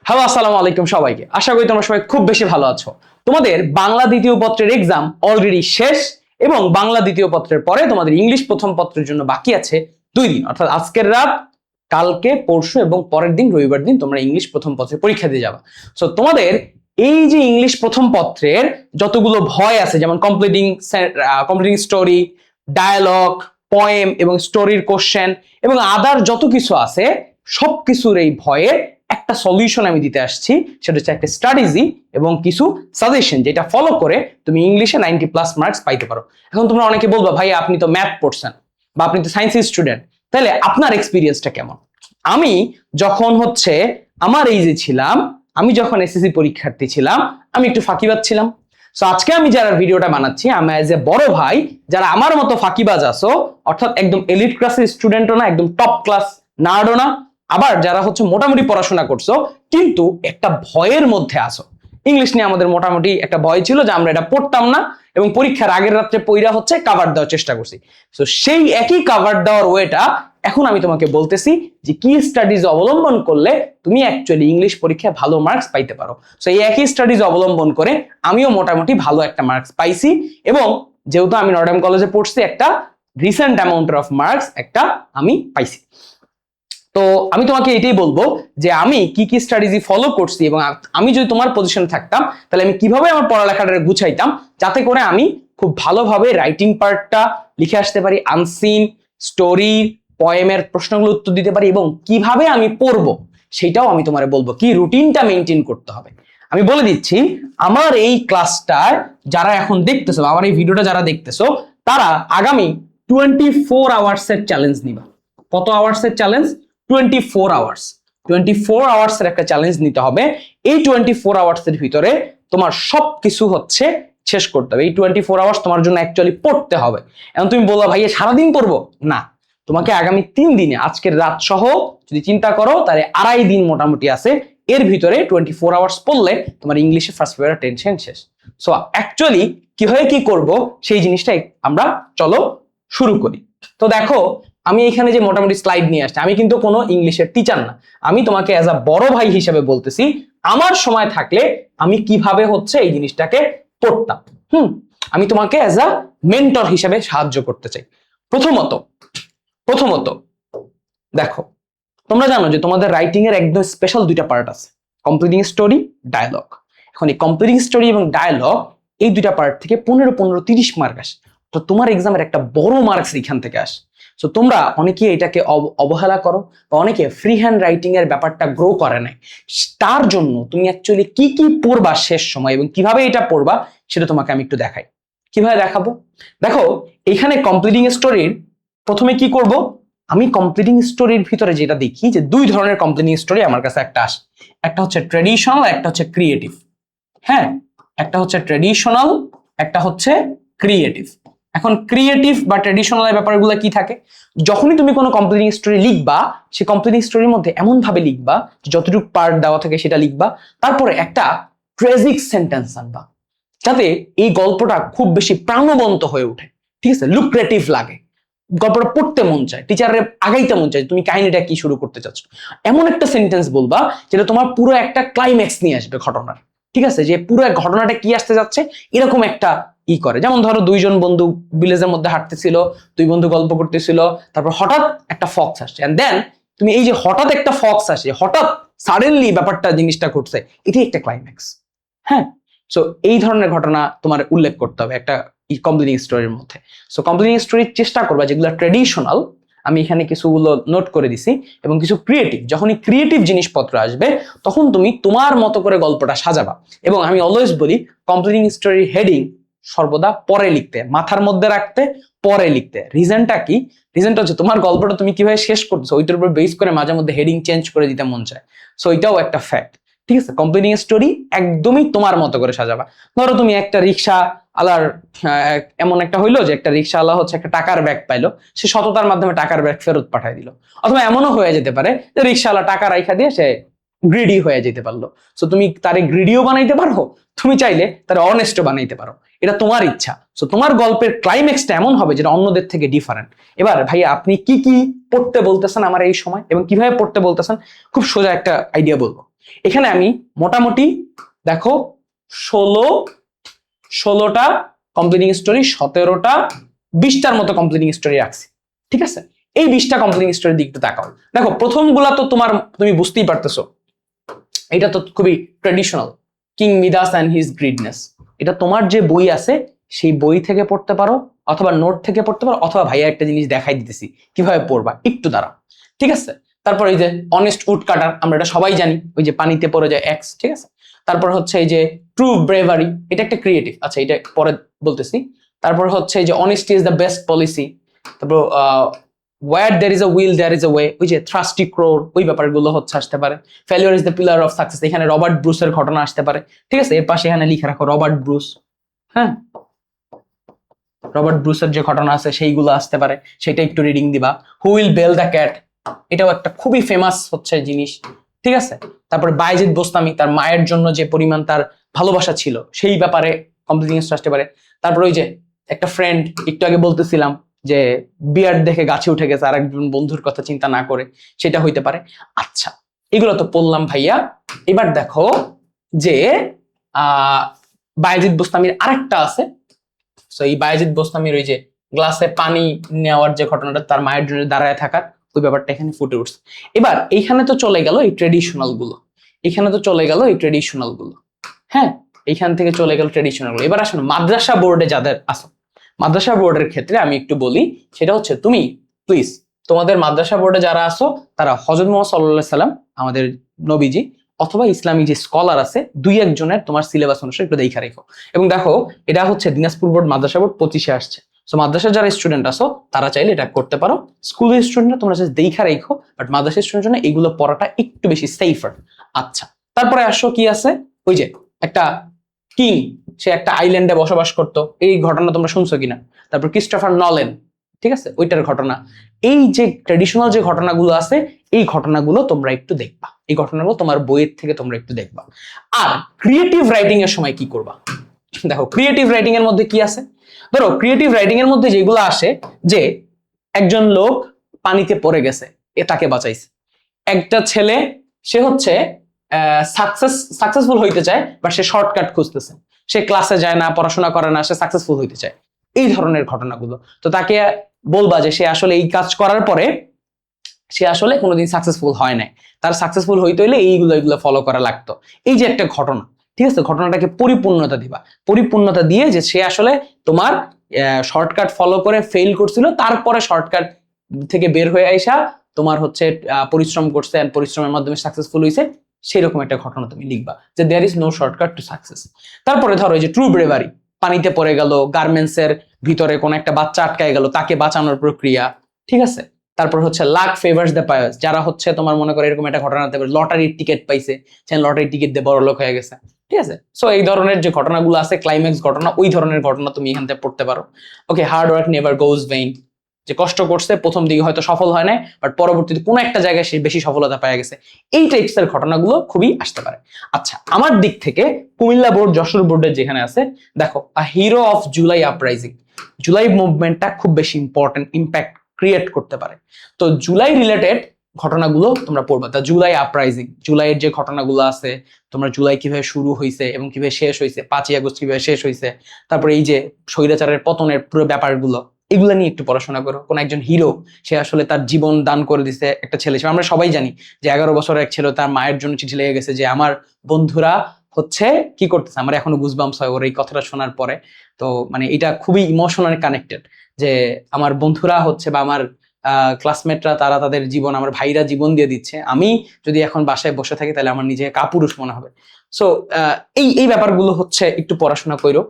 Hello, আসসালামু আলাইকুম সবাইকে। আশা করি তোমরা সবাই খুব বেশি ভালো আছো। তোমাদের বাংলা দ্বিতীয় পত্রের এক্সাম অলরেডি শেষ এবং বাংলা দ্বিতীয় পত্রের পরে তোমাদের ইংলিশ প্রথম পত্রের জন্য বাকি আছে 2 দিন, অর্থাৎ আজকের রাত, কালকে, পরশু এবং পরের দিন রবিবার দিন তোমরা ইংলিশ প্রথম পত্রের পরীক্ষা দিয়ে যাবা। সো তোমাদের এই যে ইংলিশ প্রথম পত্রের যতগুলো ভয় আছে, যেমন কমপ্লিটিং স্টোরি, ডায়ালগ, পোয়েম এবং স্টোরির কোশ্চেন এবং আদার যত কিছু আছে, সবকিছুর এই ভয়ের একটা সলিউশন আমি দিতে আসছি। সেটা হচ্ছে একটা স্ট্র্যাটেজি এবং কিছু সাজেশন, যেটা ফলো করে তুমি ইংলিশে 90+ মার্কস পাইতে পারো। এখন তোমরা অনেকে বলবা, ভাই আপনি তো ম্যাথ পড়ছেন বা আপনি তো সায়েন্সের স্টুডেন্ট, তাহলে আপনার এক্সপিরিয়েন্সটা কেমন? আমি যখন আমার এই যে ছিলাম, আমি যখন এসএসসি পরীক্ষার্থী ছিলাম, আমি একটু ফাঁকিবাজ ছিলাম। সো আজকে আমি যারা ভিডিওটা বানাচ্ছি, আমি অ্যাজ এ বড় ভাই, যারা আমার মতো ফাঁকিবাজ আসো, অর্থাৎ একদম এলিট ক্লাসের স্টুডেন্টও না, একদম টপ ক্লাস নার্ডও না, আবার যারা মোটামুটি পড়াশোনা করছো কিন্তু একটা ভয়ের মধ্যে আসো। ইংলিশ নিয়ে আমাদের মোটামুটি একটা ভয় ছিল যে আমরা এটা পড়তাম না এবং পরীক্ষার আগের রাত্রে পইরা কাভার দেওয়ার চেষ্টা করছি। তো সেই একই কাভার দেওয়ার ওয়েটা এখন আমি তোমাকে বলতেছি যে কি স্টাডিজ অবলম্বন করলে তুমি অ্যাকচুয়ালি ইংলিশ পরীক্ষায় ভালো মার্কস পাইতে পারো। সো এই একই স্টাডিজ অবলম্বন করে আমিও মোটামুটি ভালো একটা মার্কস পাইছি এবং যেহেতু আমি নর্ডাম কলেজে পড়ছি, একটা রিসেন্ট অ্যামাউন্ট অফ মার্কস একটা আমি পাইছি। তো আমি তোমাকে এটাই বলবো যে আমি কি কি স্ট্র্যাটেজি ফলো করছি এবং আমি যদি তোমার পজিশনে থাকতাম তাহলে আমি কিভাবে আমার পড়ালেখাটা গুছাইতাম, যাতে করে আমি খুব ভালোভাবে রাইটিং পার্টটা লিখে আসতে পারি, আনসিন, স্টোরি, পোয়েমের প্রশ্নগুলো উত্তর দিতে পারি এবং কিভাবে আমি পড়বো সেটাও আমি তোমারে বলবো, কি রুটিনটা মেনটেন করতে হবে। আমি বলে দিচ্ছি, আমার এই ক্লাসটার যারা এখন দেখতেছো, আমার এই ভিডিওটা যারা দেখতেছো, তারা আগামী 24 আওয়ার্সের চ্যালেঞ্জ নিবা। কত আওয়ার্সের চ্যালেঞ্জ? 24 আওয়ার্স। 24 আওয়ার্সের একটা চ্যালেঞ্জ নিতে হবে। এই 24 আওয়ার্সের ভিতরে তোমার সবকিছু শেষ করতে হবে। এই 24 আওয়ার্স তোমার জন্য অ্যাকচুয়ালি পড়তে হবে। এখন তুমি বলবা, ভাই সারাদিন পড়বো না, তোমাকে আগামী 3 দিনে, আজকের রাত সহ যদি চিন্তা করো, তাহলে 2.5 দিন মোটামুটি আছে। এর ভিতরে 24 আওয়ার্স পড়লে তোমার ইংলিশে ফার্স্ট পেপারের টেনশন শেষ। সো অ্যাকচুয়ালি কিভাবে কি করব সেই জিনিসটাই আমরা চলো শুরু করি। তো দেখো, আমি এখানে যে মোটামুটি স্লাইড নিয়ে আসছি, আমি কিন্তু কোনো ইংলিশের টিচার না, আমি তোমাকে অ্যাজ আ বড় ভাই হিসেবে বলতেছি আমার সময় থাকলে আমি কিভাবে এই জিনিসটাকে পড়তাম। আমি তোমাকে অ্যাজ আ মেন্টর হিসেবে সাহায্য করতে চাই। প্রথমত দেখো, তোমরা জানো যে তোমাদের রাইটিং এর একদম স্পেশাল 2টা পার্ট আছে, কমপ্লিটিং স্টোরি, ডায়ালগ। এখন এই কমপ্লিটিং স্টোরি এবং ডায়ালগ, এই 2টা পার্ট থেকে 15-30 মার্ক আসে। তো তোমার এক্সামের একটা বড় মার্কস এখান থেকে আসে। সো তোমরা অনেকে এটাকে অবহেলা করো বা অনেকে ফ্রি হ্যান্ড রাইটিং এর ব্যাপারটা গ্রো করে নাই। তার জন্য তুমি অ্যাকচুয়ালি কি কি পড়বা শেষ সময় এবং কিভাবে এটা পড়বা সেটা তোমাকে আমি একটু দেখাই। কিভাবে দেখাবো? দেখো, এখানে কমপ্লিটিং স্টোরির প্রথমে কি করব, আমি কমপ্লিটিং স্টোরির ভিতরে যেটা দেখি যে 2 ধরনের কমপ্লিটিং স্টোরি আমার কাছে একটা আসে। একটা হচ্ছে ট্র্যাডিশনাল, একটা হচ্ছে ক্রিয়েটিভ। হ্যাঁ, একটা হচ্ছে ট্র্যাডিশনাল, একটা হচ্ছে ক্রিয়েটিভ। এখন ক্রিয়েটিভ বা ট্র্যাডিশনাল ব্যাপারগুলো কি থাকে, যখনই তুমি কোনো কমপ্লিটিং স্টোরি লিখবা, সেই কমপ্লিটিং স্টোরির মধ্যে এমন ভাবে লিখবা যতটুকু পার্ট দেওয়া থাকে সেটা লিখবা, তারপরে একটা ট্রেজিক সেন্টেন্স আনবা যাতে এই গল্পটা খুব বেশি প্রাণবন্ত হয়ে ওঠে, ঠিক আছে, লুক্রেটিভ লাগে, গল্পটা পড়তে মন চায়, টিচারের আগাইতে মন চায়, তুমি কাহিনীটা কি শুরু করতে চাচ্ছ, এমন একটা সেন্টেন্স বলবা যেটা তোমার পুরো একটা ক্লাইম্যাক্স নিয়ে আসবে ঘটনার, ঠিক আছে, যে পুরো ঘটনাটা কি আসতে যাচ্ছে এরকম একটা করে। যেমন ধরো, 2 জন বন্ধু ভিলেজের মধ্যে হাঁটতেছিল, 2 বন্ধু গল্প করতেছিল, তারপর হঠাৎ একটা ফক্স আসছে, এন্ড দেন তুমি এই যে হঠাৎ একটা ফক্স আসে, হঠাৎ সাডেনলি ব্যাপারটা জিনিসটা ঘটছে, এটাই একটা ক্লাইম্যাক্স। হ্যাঁ, সো এই ধরনের ঘটনা তোমার উল্লেখ করতে হবে একটা কমপ্লিটিং স্টোরির মধ্যে। সো কমপ্লিটিং স্টোরির চেষ্টা করবা যেগুলো ট্র্যাডিশনাল, আমি এখানে কিছুগুলো নোট করে দিছি, এবং কিছু ক্রিয়েটিভ। যখনই ক্রিয়েটিভ জিনিসপত্র আসবে তখন তুমি তোমার মতো করে গল্পটা সাজাবা। এবং আমি অলওয়েজ বলি, কমপ্লিটিং স্টোরির হেডিং সর্বদা পরে লিখতে, মাথার মধ্যে রাখতে, পরে লিখতে। রিজনটা কি? রিজনটা হচ্ছে তোমার গল্পটা তুমি কিভাবে শেষ করছো ওইটার উপর বেস করে মাঝে মধ্যে হেডিং চেঞ্জ করে দিতে মন চায়। সো এটাও একটা ফ্যাক্ট, ঠিক আছে। কমপ্লিটিং স্টোরি একদমই তোমার মতো করে সাজাবা। ধরো তুমি একটা রিক্সা আলার, এমন একটা হইলো যে একটা রিক্সা আলা একটা টাকার ব্যাগ পাইলো, সে সততার মাধ্যমে টাকার ব্যাগ ফেরত পাঠাই দিল। অথবা এমনও হয়ে যেতে পারে যে রিক্সাওয়ালা টাকা রাইখা দিয়ে সে গ্রিডি হয়ে যেতে পারলো। সো তুমি তারে গ্রিডিও বানাইতে পারো, তুমি চাইলে তারে অনেস্টও বানাইতে পারো, এটা তোমার ইচ্ছা। সো তোমার গল্পের ক্লাইম্যাক্সটা এমন হবে যেটা অন্যদের থেকে ডিফারেন্ট। এবার ভাইয়া, আপনি কি কি পড়তে বলতেছেন আমার এই সময় এবং কিভাবে পড়তে বলতেছেন, খুব সোজা একটা আইডিয়া বলবো। এখানে আমি মোটামুটি দেখো 16টা কমপ্লিটিং স্টোরি, 17টা 20টার মতো কমপ্লিটিং স্টোরি রাখছি। ঠিক আছে, এই 20টা কমপ্লিটিং স্টোরির দিকটা তাকাও। দেখো প্রথমগুলা তো তুমি বুঝতেই পারতেছো, এটা তো খুবই traditional, king Midas and his greediness. এটা তোমার যে বই আছে সেই বই থেকে পড়তে পারো, অথবা নোট থেকে পড়তে পারো, অথবা ভাইয়া একটা জিনিস দেখাই দিতেছি কিভাবে পড়বা, একটু দাঁড়াও। ঠিক আছে, তারপর এই যে অনেস্ট উড কাটার, আমরা এটা সবাই জানি, ওই যে পানিতে পড়ে যায় এক্স। ঠিক আছে, তারপর হচ্ছে এই যে ট্রু ব্রেভারি, এটা একটা ক্রিয়েটিভ, আচ্ছা এটা পরে বলতেছি। তারপর হচ্ছে এই যে honesty is the best policy. তারপর where there is a will there is a way, ওই যে থ্রাস্টি ক্রোর, ওই ব্যাপারগুলো হচ্ছে আসতে পারে। Failure is the pillar of success, এখানে রবার্ট ব্রুসের ঘটনা আসতে পারে। ঠিক আছে, এর পাশে এখানে লিখে রাখো রবার্ট ব্রুস। হ্যাঁ, রবার্ট ব্রুসের যে ঘটনা আছে সেইগুলো আসতে পারে, সেটা একটু রিডিং দিবা। Who will bell the cat, এটাও একটা খুবই ফেমাস হচ্ছে জিনিস। ঠিক আছে, তারপরে বায়েজিদ বোস্তামি, তার মায়ের জন্য যে পরিমাণ তার ভালোবাসা ছিল সেই ব্যাপারে কমপ্লিটিং আসতে পারে। তারপর ওই যে একটা ফ্রেন্ড, একটু আগে বলতেছিলাম যে বিয়ার দেখে গাছে উঠে গেছে আর একজন বন্ধুর কথা চিন্তা না করে, সেটা হইতে পারে। আচ্ছা, এগুলো তো বললাম ভাইয়া। এবার দেখো যে বায়েজিদ বোস্তামির আরেকটা আছে। সো এই বায়েজিদ বোস্তামির ওই যে গ্লাসে পানি নেওয়ার যে ঘটনাটা, তার মায়ের জন্য দাঁড়ায় থাকার ওই ব্যাপারটা এখানে ফুটে উঠছে। এবার এইখানে তো চলে গেল এই ট্রেডিশনাল গুলো, এখানে তো চলে গেল এই ট্রেডিশনাল গুলো। হ্যাঁ, এইখান থেকে চলে গেল ট্রেডিশনাল গুলো। এবার আসুন মাদ্রাসা বোর্ডে যাদের আসো, মাদ্রাসা বোর্ডের ক্ষেত্রে আমি একটু বলি, সেটা হচ্ছে তুমি প্লিজ তোমাদের মাদ্রাসা বোর্ডে যারা আসো তারা হযরত মুহাম্মদ সাল্লাল্লাহু আলাইহি সাল্লাম, আমাদের নবীজি, অথবা ইসলামী যে স্কলার আছে দুই একজনের তোমার সিলেবাস অনুসারে একটু দেখা রেখো। এবং দেখো এটা হচ্ছে দিনাজপুর বোর্ড মাদ্রাসা বোর্ড 25-এ আসছে। সো মাদ্রাসার যারা স্টুডেন্ট আসো তারা চাইলে এটা করতে পারো। স্কুলের স্টুডেন্টরা তোমরা জাস্ট দেখা রেখো, বাট মাদ্রাসার স্টুডেন্টের জন্য এগুলো পড়াটা একটু বেশি সেফার। আচ্ছা, তারপরে আসো কি আছে, ওই যে একটা কিং, সে একটা আইল্যান্ডে বসবাস করতো, এই ঘটনা তোমরা শুনছো কিনা। তারপর ক্রিস্টোফার নলেন, ঠিক আছে, ওইটার ঘটনা। এই যে ট্রেডিশনাল যে ঘটনাগুলো আছে, এই ঘটনাগুলো তোমরা একটু দেখবা, এই ঘটনাগুলো তোমার বইয়ের থেকে তোমরা একটু দেখবা। আর ক্রিয়েটিভ রাইটিং এর সময় কি করবা, দেখো ক্রিয়েটিভ রাইটিং এর মধ্যে কি আছে। ধরো ক্রিয়েটিভ রাইটিং এর মধ্যে যেগুলো আসে, যে একজন লোক পানিতে পড়ে গেছে, এ তাকে বাঁচাইছে। একটা ছেলে, সে হচ্ছে সাকসেসফুল হইতে চায়, বা সে শর্টকাট খুঁজতেছে, সে ক্লাসে যায় না, পড়াশোনা করে না, সে সাকসেসফুল হইতে চায়। এই ধরনের ঘটনাগুলো তো তাকে বলবা যে সে আসলে এই কাজ করার পরে সে আসলে কোনোদিন সাকসেসফুল হয় নাই, তার সাকসেসফুল হইতে হইলে এইগুলো ফলো করা লাগতো। এই যে একটা ঘটনা, ঠিক আছে, ঘটনাটাকে পরিপূর্ণতা দিবা, পরিপূর্ণতা দিয়ে যে সে আসলে তোমার শর্টকাট ফলো করে ফেল করছিল, তারপরে শর্টকাট থেকে বের হয়ে আইসা তোমার হচ্ছে পরিশ্রম করছে, এন্ড পরিশ্রমের মাধ্যমে সাকসেসফুল হয়েছে, সেরকম একটা ঘটনা তুমি লিখবা, যে there is no shortcut to success. তারপরে ধরো এই যে ট্রু ব্রেভারি, পানিতে পড়ে গেল, গার্মেন্টস এর ভিতরে কোন একটা বাচ্চা আটকায় গেল, তাকে বাঁচানোর প্রক্রিয়া। ঠিক আছে, তারপর হচ্ছে লাক ফেভার্স দ্য পায়াস, যারা হচ্ছে তোমার মনে করে এরকম একটা ঘটনা হতে পারে, লটারির টিকিট পাইছে, সে লটারির টিকিট দিয়ে বড় লোক হয়ে গেছে। ঠিক আছে, সো এই ধরনের যে ঘটনাগুলো আছে, ক্লাইম্যাক্স ঘটনা, ওই ধরনের ঘটনা তুমি এখান থেকে পড়তে পারো। Okay, hard work never goes vain, যে কষ্ট করছে প্রথম দিকে হয়তো সফল হয় না, বাট পরবর্তীতে কোনো একটা জায়গায় সে বেশি সফলতা পাওয়া গেছে। এই টাইপস এর ঘটনাগুলো খুবই আসতে পারে। আচ্ছা, আমার দিক থেকে কুমিল্লা বোর্ড, যশোর বোর্ডের যেখানে আছে, দেখো a hero of July uprising, July মুভমেন্টটা খুব বেশি ইম্পর্টেন্ট ইম্প্যাক্ট ক্রিয়েট করতে পারে। তো জুলাই রিলেটেড ঘটনাগুলো তোমরা পড়বা। তা জুলাই আপরাইজিং, জুলাইয়ের যে ঘটনাগুলো আছে, তোমরা জুলাই কিভাবে শুরু হয়েছে এবং কিভাবে শেষ হয়েছে, 5ই আগস্ট কিভাবে শেষ হয়েছে, তারপরে এই যে স্বৈরাচারের পতনের পুরো ব্যাপারগুলো, এগুলো নিয়ে একটু পড়াশোনা করো। কোন একজন হিরো, সে আসলে তার জীবন দান করে দিছে একটা ছেলে হিসেবে। আমরা সবাই জানি যে 11 বছরের এক ছেলে, তার মায়ের জন্য চিঠি লেগে গেছে যে আমার বন্ধুরা হচ্ছে কি করতেছে, আমার এখনো গুজবাম্পস হয় ওর এই কথাটা শোনার পরে। তো মানে এটা খুবই ইমোশনাল কানেক্টেড, যে আমার বন্ধুরা হচ্ছে বা আমার ক্লাসমেটরা, তারা তাদের জীবন, আমার ভাইরা জীবন দিয়ে দিচ্ছে, আমি যদি এখন বাসায় বসে থাকি তাহলে আমার নিজেকে কাপুরুষ মনে হবে। সো এই ব্যাপারগুলো হচ্ছে একটু পড়াশোনা করো,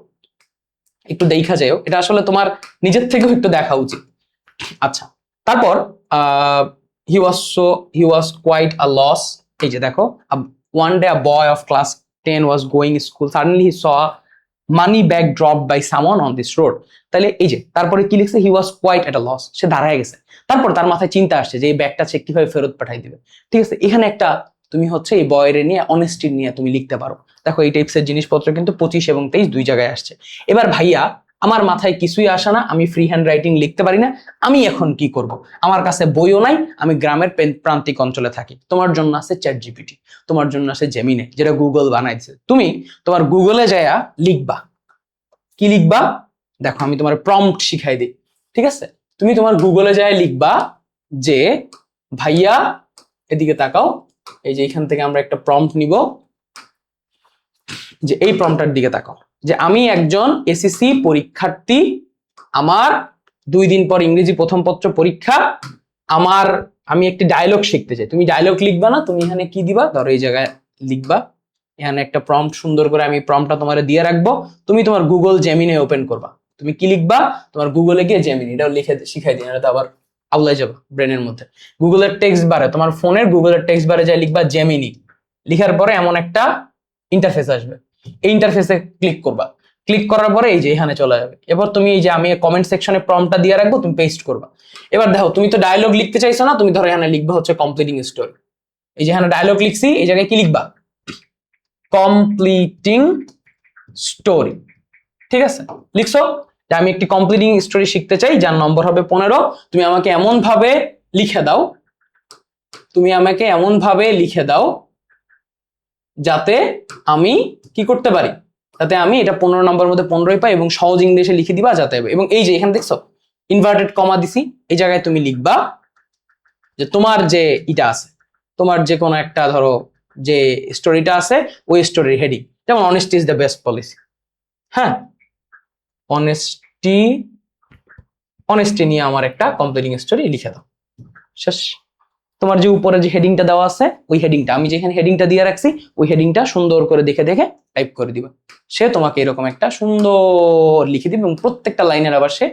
একটু দেখা যায়ও, এটা আসলে তোমার নিজের থেকেও একটু দেখা উচিত। আচ্ছা, তারপর হি ওয়াজ কোয়াইট আ লস, এই যে দেখো, one day a boy of class 10 was going school, suddenly he saw a money bag dropped by someone on this road। তাহলে এই যে তারপরে কি লিখছে, হি was quite at a loss, সে দাঁড়ায় গেছে, তারপর তার মাথায় চিন্তা আসছে যে এই ব্যাগটা সে কিভাবে ফেরত পাঠাই দিবে। ঠিক আছে, এখানে একটা তুমি হচ্ছে এই বয়ের নিয়ে, অনেস্টি নিয়ে তুমি লিখতে পারো। দেখো এই টাইপসের জিনিসপত্র কিন্তু 25 এবং 23 দুই জায়গায় আসছে। এবার ভাইয়া আমার মাথায় কিছুই আসে না, আমি ফ্রি হ্যান্ড রাইটিং লিখতে পারি না, আমি এখন কি করব? আমার কাছে বইও নাই, আমি গ্রামের প্রান্তিক অঞ্চলে থাকি। তোমার জন্য আছে চ্যাট জিপিটি, তোমার জন্য আছে জেমিনি, যেটা গুগল বানাইছে। তুমি তোমার গুগলে যায়া লিখবা, কি লিখবা? দেখো আমি তোমার প্রম্পট শিখাই দিই, ঠিক আছে? তুমি তোমার গুগলে যায় লিখবা যে ভাইয়া, এদিকে তাকাও, এই যে এখান থেকে আমরা একটা প্রম্পট নিব, যে এই প্রম্পটার দিকে তাকাও, যে আমি একজন এসএসসি পরীক্ষার্থী, আমার 2 দিন পর ইংরেজি প্রথম পত্র পরীক্ষা, আমি একটি ডায়লগ শিখতে চাই। তুমি ডায়লগ লিখবা না, তুমি এখানে কি দিবা, ধরো এই জায়গায় লিখবা, এখানে একটা প্রম্পট সুন্দর করে আমি প্রম্পটটা তোমার দিয়ে রাখবো, তুমি তোমার গুগল জেমিনি ওপেন করবা, তুমি কি লিখবা, তোমার গুগলে গিয়ে জেমিনি, এটাও লিখে শিখাই দিই, এটা আবার আউলাই যাবে ব্রেনের মধ্যে। গুগলের টেক্সট বারে, তোমার ফোনের গুগলের টেক্সট বারে যাই লিখবা জেমিনি, লিখার পরে এমন একটা ইন্টারফেস আসবে, এই ইন্টারফেসে ক্লিক করবা, ক্লিক করার পরে এই যে এখানে চলে যাবে। এবার তুমি এই যে আমি কমেন্ট সেকশনে প্রম্পটটা দিয়ে রাখবো, তুমি পেস্ট করবা। এবার দেখো তুমি তো ডায়লগ লিখতে চাইছো না, তুমি ধরো এখানে লিখবা হচ্ছে কমপ্লিটিং স্টোরি, এই যে এখানে ডায়লগ লিখছি, এই জায়গায় কি লিখবা, কমপ্লিটিং স্টোরি, ঠিক আছে? লিখছো যে আমি একটি কমপ্লিটিং স্টোরি শিখতে চাই, যার নম্বর হবে 15। তুমি আমাকে এমন ভাবে লিখে দাও, তুমি আমাকে এমন ভাবে লিখে দাও যাতে আমি কি করতে পারি, যাতে আমি এটা 15 নম্বরের মধ্যে 15ই পাই, এবং সহজ ইংলিশে লিখে দিবা যাতে। এবং এই যে এখানে দেখছো ইনভার্টেড কমা দিছি, এই জায়গায় তুমি লিখবা যে তোমার যে এটা আছে, তোমার যে কোনো একটা ধরো যে স্টোরিটা আছে, ওই স্টোরির হেডিং, যেমন honesty is the best policy. হ্যাঁ, অনেস্টি নিয়ে আমার একটা কমপ্লিটিং স্টোরি লিখে দাও, শেষ। তোমার যে উপরে যে হেডিংটা দেওয়া আছে, ওই হেডিংটা, আমি যেখানে হেডিংটা দিয়ে রাখছি, ওই হেডিংটা সুন্দর করে দেখে দেখে টাইপ করে দিবা। সে তোমাকে এরকম একটা সুন্দর লিখে দিবে, এবং প্রত্যেকটা লাইনের আবার সে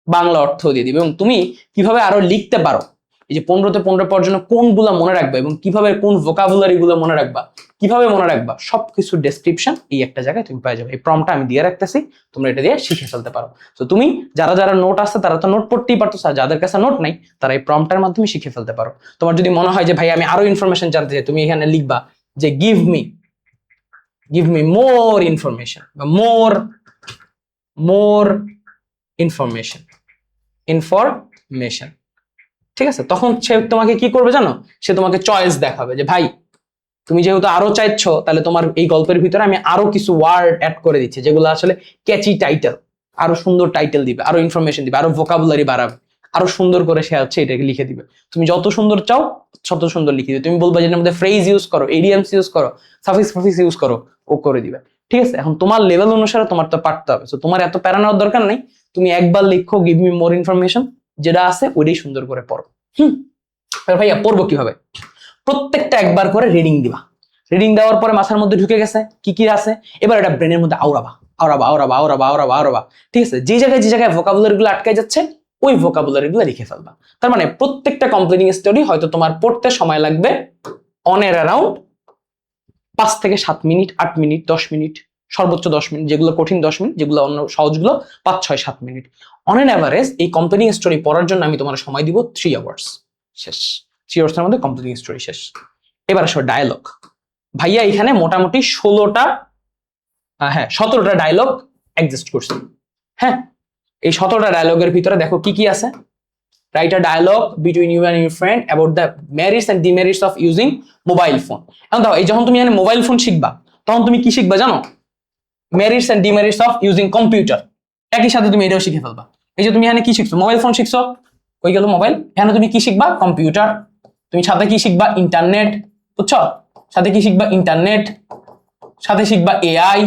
বাংলা অর্থ দিয়ে দিবে। এবং তুমি কিভাবে আরো লিখতে পারো, এই যে 15-তে 15 পাওয়ার জন্য কোনগুলা মনে রাখবা, এবং কিভাবে কোন ভোকাবুলারি গুলো মনে রাখবা, কিভাবে মনে রাখবা, সবকিছু ডেসক্রিপশন এই একটা জায়গায় তুমি পেয়ে যাবে। এই প্রম্পটটা আমি দিয়ে রাখতেছি, তোমরা এটা দিয়ে শিখে ফেলতে পারো। তো তুমি যারা যারা নোট আছে তারা তো নোট পড়তেই পারতো, আর যাদের কাছে নোট নাই তারা এই প্রম্পটটার মাধ্যমে শিখে ফেলতে পারো। তোমার যদি মনে হয় যে ভাই আমি আরো ইনফরমেশন জানতে চাই, তুমি এখানে লিখবা যে গিভ মি মোর ইনফরমেশন, বা মোর ইনফরমেশন, ঠিক আছে? তখন সে তোমাকে কি করবে জানো, সে তোমাকে চয়েস দেখাবে যে ভাই তুমি যেহেতু আরো চাইছো, তাহলে তোমার এই গল্পের ভিতরে আমি আরো কিছু ওয়ার্ড অ্যাড করে দিচ্ছি, যেগুলো আসলে ক্যাচি টাইটেল, আরো সুন্দর টাইটেল দিবে, আরো ইনফরমেশন দিবে, আরো ভোকাবুলারি বাড়াবে, আরো সুন্দর করে সে হচ্ছে এটাকে লিখে দিবে। তুমি যত সুন্দর চাও তত সুন্দর লিখে দিবে। তুমি বলবা যে এর মধ্যে ফ্রেজ ইউজ করো, ইডিয়ামস ইউজ করো, সাফিক্স ইউজ করো, ও করে দিবে, ঠিক আছে? এখন তোমার লেভেল অনুসারে তোমার তো পারতে হবে, তো তোমার এত প্যারা নেওয়ার দরকার নেই, তুমি একবার লিখো গিভ মি মোর ইনফরমেশন, যেটা আছে ওইটাই সুন্দর করে পড়ো। ভাইয়া পড়বো কিভাবে? প্রত্যেকটা একবার করে রিডিং দিবা, রিডিং দেওয়ার পরে মাথার মধ্যে ঢুকে গেছে কি কি আছে, এবার এটা ব্রেনের মধ্যে আওড়াবা, ঠিক আছে? যে জায়গায় ভোকাবুলারি গুলো আটকে যাচ্ছে, ওই ভোকাবুলারি গুলো লিখে ফেলবা। তার মানে প্রত্যেকটা কমপ্লিটিং স্টোরি হয়তো তোমার পড়তে সময় লাগবে অন এর অ্যারাউন্ড 5 থেকে 7 মিনিট, 8 মিনিট, 10 মিনিট, সর্বোচ্চ 10 মিনিট, যেগুলো কঠিন 10 মিনিট, যেগুলো অন্য সহজগুলো 5, 6, 7 মিনিট। অন এন অ্যাভারেজ এই কমপ্লিটিং স্টোরি পড়ার জন্য আমি তোমার সময় দিব 3 আওয়ার্স, শেষ। 3 আওয়ার্সের মধ্যে কমপ্লিটিং স্টোরি শেষ। এবার আসো ডায়ালগ। ভাইয়া এখানে মোটামুটি 17টা ডায়লগ এক্সিস্ট করছে। হ্যাঁ, এই 17টা ডায়লগের ভিতরে দেখো কি কি আছে। Write a dialogue between you and your friend about the merits and demerits of using mobile phone. এখন দেখো, এই যখন তুমি এখানে মোবাইল ফোন শিখবা, তখন তুমি কি শিখবা জানো? Merits and demerits of using computer. একই সাথে তুমি এটাও শিখে ফেলবা। এই যে তুমি এখানে কি শিখছো, মোবাইল ফোন শিখছো, কই গেল মোবাইল? এখানে তুমি কি শিখবা? কম্পিউটার। তুমি সাথে কি শিখবা? ইন্টারনেট, বুঝছো? সাথে কি শিখবা? ইন্টারনেট, সাথে শিখবা এআই।